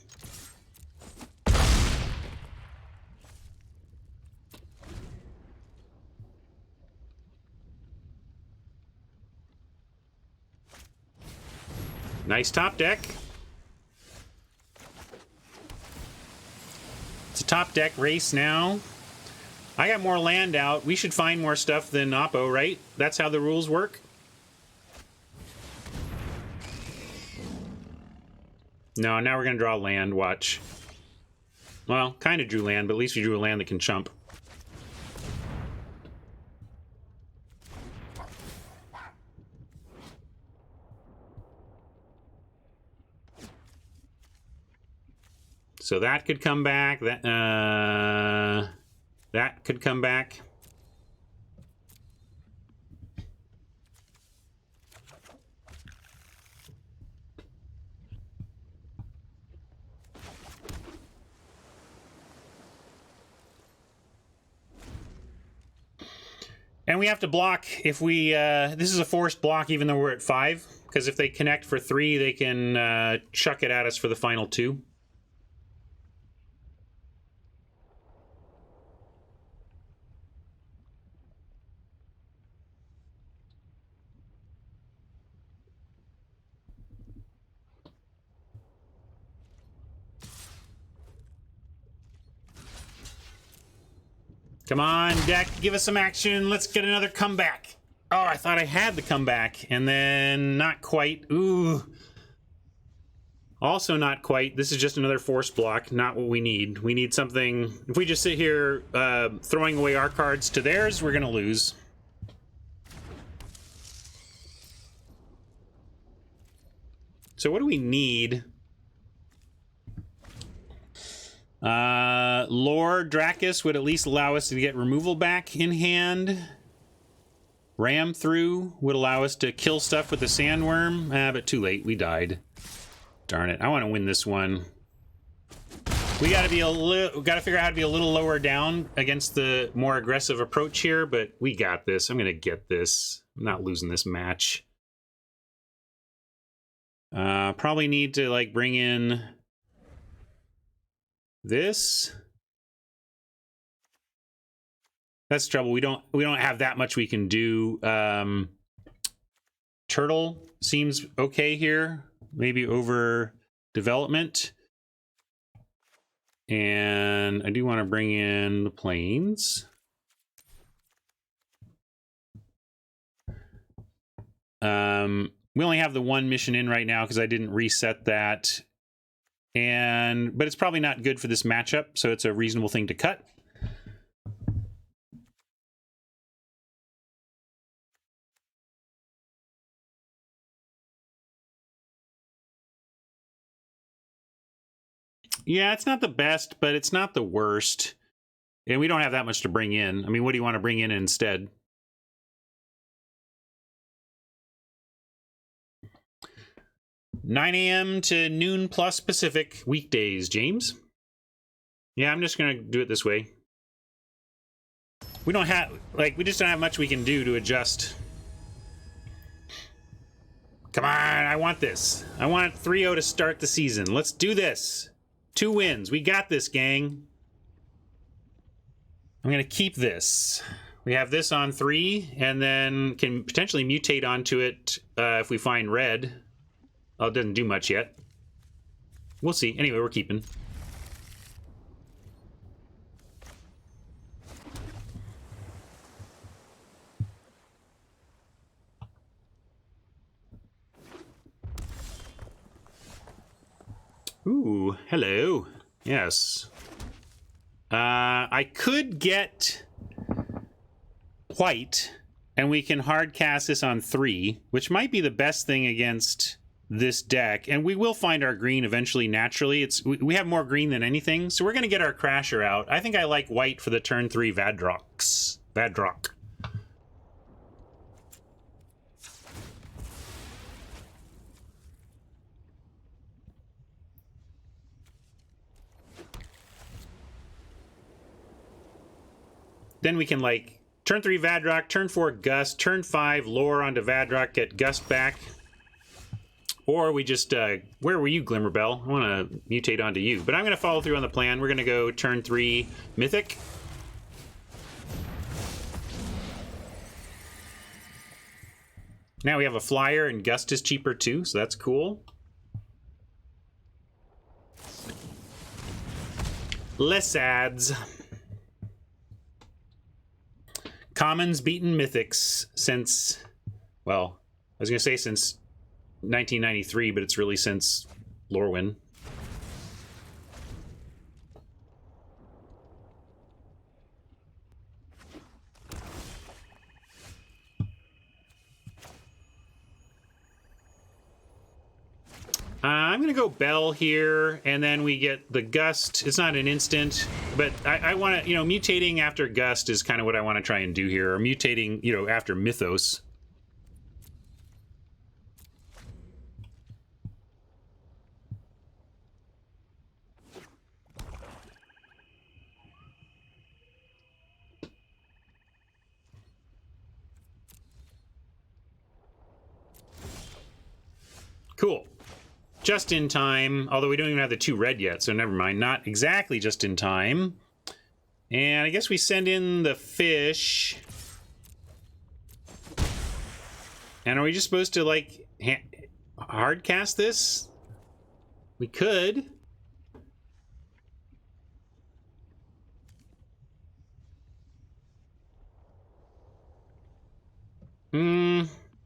Nice top deck. It's a top deck race now. I got more land out. We should find more stuff than Oppo, right? That's how the rules work. No, now we're going to draw land. Watch. Well, kind of drew land, but at least we drew a land that can chump. So that could come back. That could come back. And we have to block if we... this is a forced block even though we're at 5. Because if they connect for 3, they can chuck it at us for the final 2. Come on, deck, give us some action. Let's get another comeback. Oh, I thought I had the comeback, and then not quite. Ooh. Also not quite. This is just another force block, not what we need. We need something... If we just sit here throwing away our cards to theirs, we're going to lose. So what do we need? Lore Dracus would at least allow us to get removal back in hand. Ram through would allow us to kill stuff with the sandworm. But too late, we died. Darn it, I want to win this one. We gotta be gotta figure out how to be a little lower down against the more aggressive approach here, but we got this. I'm gonna get this. I'm not losing this match. Probably need to like bring in this. That's the trouble. We don't have that much we can do. Turtle seems okay here. Maybe over development. And I do want to bring in the planes. We only have the one mission in right now because I didn't reset that. But it's probably not good for this matchup, so it's a reasonable thing to cut. Yeah, it's not the best, but it's not the worst. And we don't have that much to bring in. I mean, what do you want to bring in instead? $9 a.m. to noon plus Pacific weekdays, James. Yeah, I'm just going to do it this way. We don't have, like, we just don't have much we can do to adjust. Come on, I want this. I want 3-0 to start the season. Let's do this. 2 wins. We got this, gang. I'm going to keep this. We have this on 3, and then can potentially mutate onto it if we find red. Oh, it doesn't do much yet. We'll see. Anyway, we're keeping. Ooh, hello. Yes. I could get white, and we can hard cast this on 3, which might be the best thing against this deck. And we will find our green eventually naturally. We have more green than anything, so we're going to get our Crasher out. I think I like white for the turn 3 Vadrox. Vadrock. Then we can, like, turn 3 Vadrock, turn 4 Gust, turn 5 Lore onto Vadrock, get Gust back. Or we just, where were you, Glimmerbell? I want to mutate onto you. But I'm going to follow through on the plan. We're going to go turn 3 Mythic. Now we have a flyer, and Gust is cheaper too, so that's cool. Less ads. Commons beaten Mythics since, well, I was going to say since 1993, but it's really since Lorwyn. I'm going to go Bell here, and then we get the Gust. It's not an instant, but I want to, mutating after Gust is kind of what I want to try and do here, or mutating, after Mythos. Cool. Just in time, although we don't even have the 2 red yet, so never mind. Not exactly just in time. And I guess we send in the fish. And are we just supposed to, like, hard cast this? We could.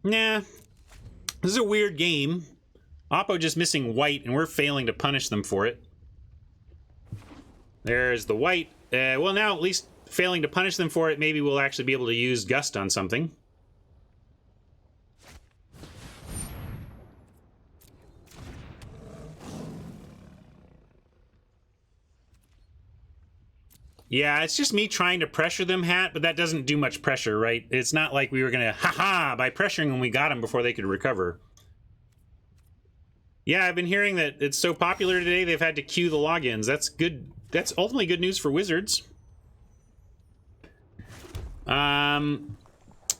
Nah. This is a weird game. Oppo just missing white, and we're failing to punish them for it. There's the white. Well, now at least failing to punish them for it, maybe we'll actually be able to use Gust on something. Yeah, it's just me trying to pressure them, Hat, but that doesn't do much pressure, right? It's not like we were gonna, haha, by pressuring them we got them before they could recover. Yeah, I've been hearing that it's so popular today they've had to queue the logins. That's good. That's ultimately good news for Wizards. Yeah, I'm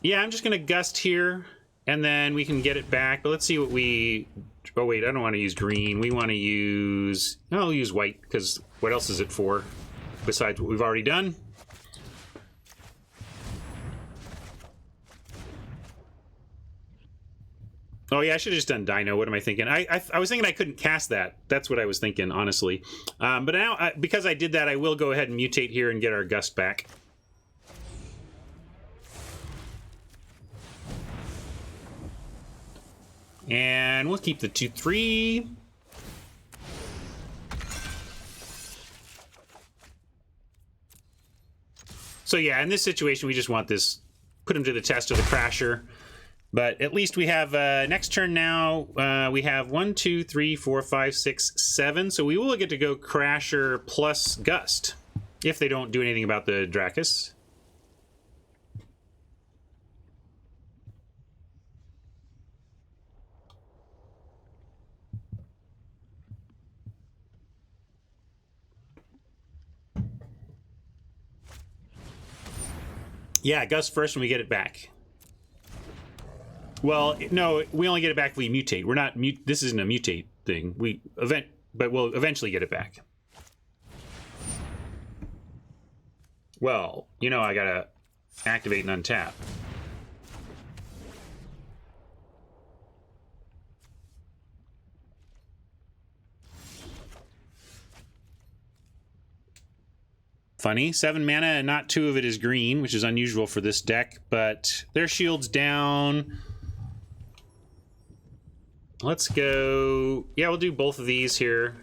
just gonna Gust here, and then we can get it back. But let's see what we... Oh wait, I don't want to use green. We want to use... No, I'll use white, because what else is it for? Besides what we've already done. Oh yeah, I should have just done Dino. What am I thinking? I was thinking I couldn't cast that. That's what I was thinking, honestly. But now, because I did that, I will go ahead and mutate here and get our Gust back. And we'll keep the 2/3. So yeah, in this situation, we just want this, put him to the test of the Crasher. But at least we have, next turn now, we have 1, 2, 3, 4, 5, 6, 7. So we will get to go Crasher plus Gust, if they don't do anything about the Dracus. Yeah, Gust first when we get it back. Well, no, we only get it back if we mutate. We're not this isn't a mutate thing. But we'll eventually get it back. Well, you know I gotta activate and untap. Funny, 7 mana and not 2 of it is green, which is unusual for this deck, but their shield's down. Let's go... Yeah, we'll do both of these here.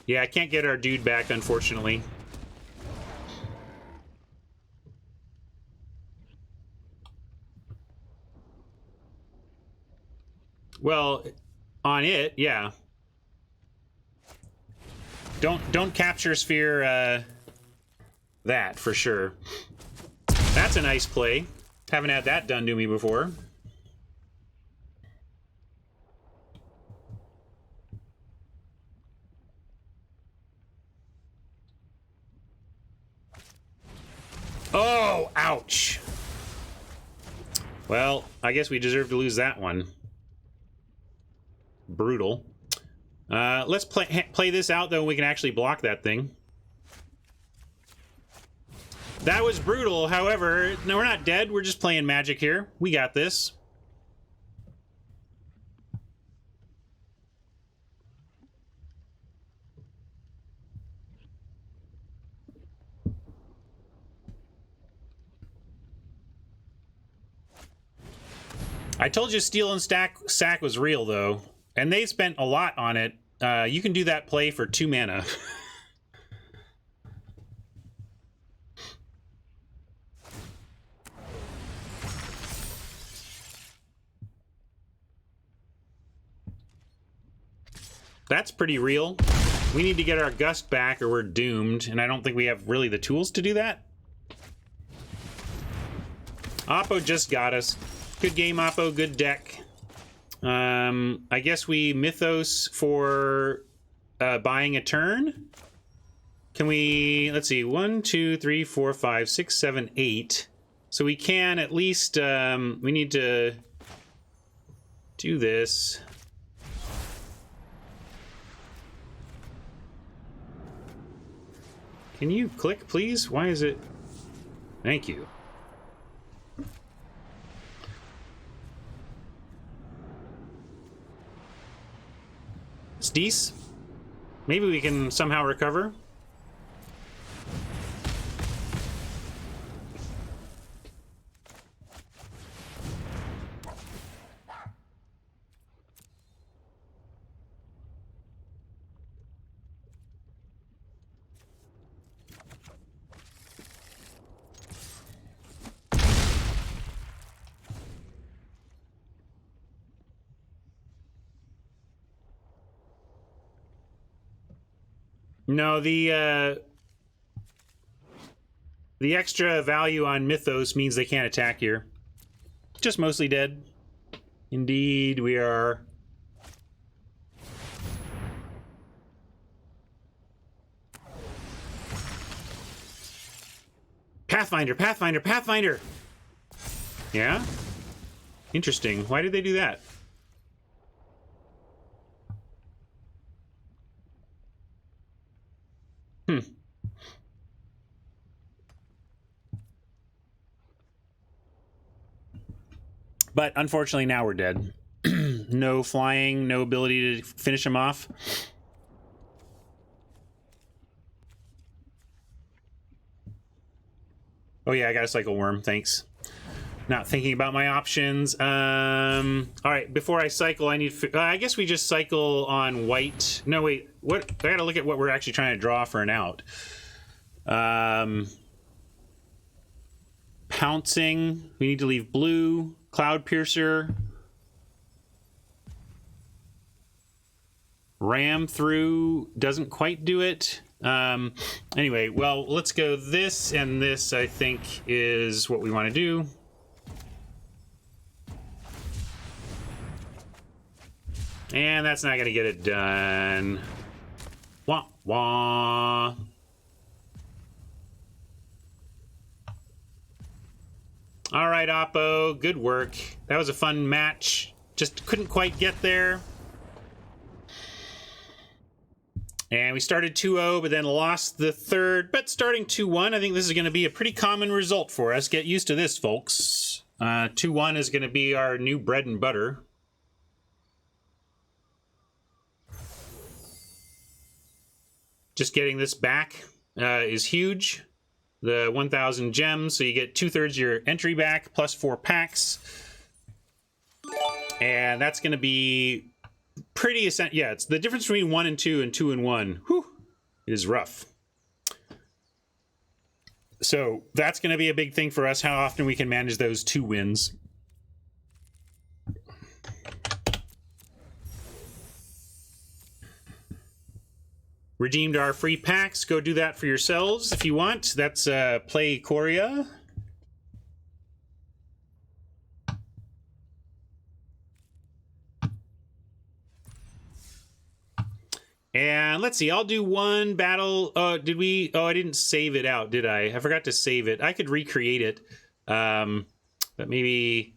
Yeah, I can't get our dude back, unfortunately. Well, on it, yeah. Don't capture sphere that for sure. That's a nice play. Haven't had that done to me before. Oh, ouch. Well, I guess we deserve to lose that one. Brutal. Let's play this out, though. We can actually block that thing. That was brutal. However, no, we're not dead. We're just playing Magic here. We got this. I told you Steal and Sack was real, though. And they spent a lot on it. You can do that play for 2 mana. That's pretty real. We need to get our Gust back or we're doomed, and I don't think we have really the tools to do that. Oppo just got us. Good game, Oppo. Good deck. I guess we Mythos for buying a turn. Can we... Let's see. 1, 2, 3, 4, 5, 6, 7, 8. So we can at least... we need to do this. Can you click, please? Why is it... Thank you. Stees? Maybe we can somehow recover. No, the extra value on Mythos means they can't attack here. Just mostly dead. Indeed, we are. Pathfinder, Pathfinder, Pathfinder! Yeah? Interesting. Why did they do that? But unfortunately, now we're dead. No flying, no ability to finish him off. Oh yeah, I got a cycle worm, thanks. Not thinking about my options. All right, before I cycle, I need... I guess we just cycle on white. No, wait, what? I gotta look at what we're actually trying to draw for an out. Pouncing, we need to leave blue. Cloud Piercer. Ram through doesn't quite do it. Anyway, well, let's go this and this, I think, is what we want to do. And that's not going to get it done. Wah, wah. All right, Oppo, good work. That was a fun match. Just couldn't quite get there. And we started 2-0, but then lost the third. But starting 2-1, I think this is going to be a pretty common result for us. Get used to this, folks. 2-1 is going to be our new bread and butter. Just getting this back is huge. The 1,000 gems, so you get 2/3 of your entry back, plus 4 packs. And that's going to be pretty essential. Yeah, it's the difference between 1 and 2 and 2 and 1. Whew, it is rough. So that's going to be a big thing for us, how often we can manage those 2 wins. Redeemed our free packs. Go do that for yourselves if you want. That's play Ikoria. And let's see, I'll do one battle. Did we? Oh, I didn't save it out, did I? I forgot to save it. I could recreate it. But maybe...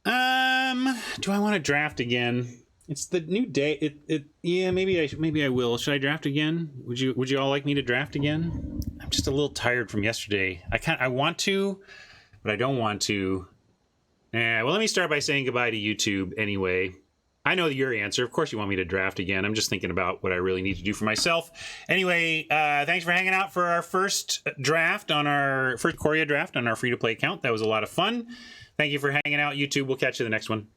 do I want to draft again? It's the new day. Yeah, maybe I will. Should I draft again? Would you all like me to draft again? I'm just a little tired from yesterday. I want to, but I don't want to. Well, let me start by saying goodbye to YouTube anyway. I know your answer. Of course you want me to draft again. I'm just thinking about what I really need to do for myself. Anyway, thanks for hanging out for our first draft on our first Ikoria draft on our free-to-play account. That was a lot of fun. Thank you for hanging out, YouTube. We'll catch you in the next one.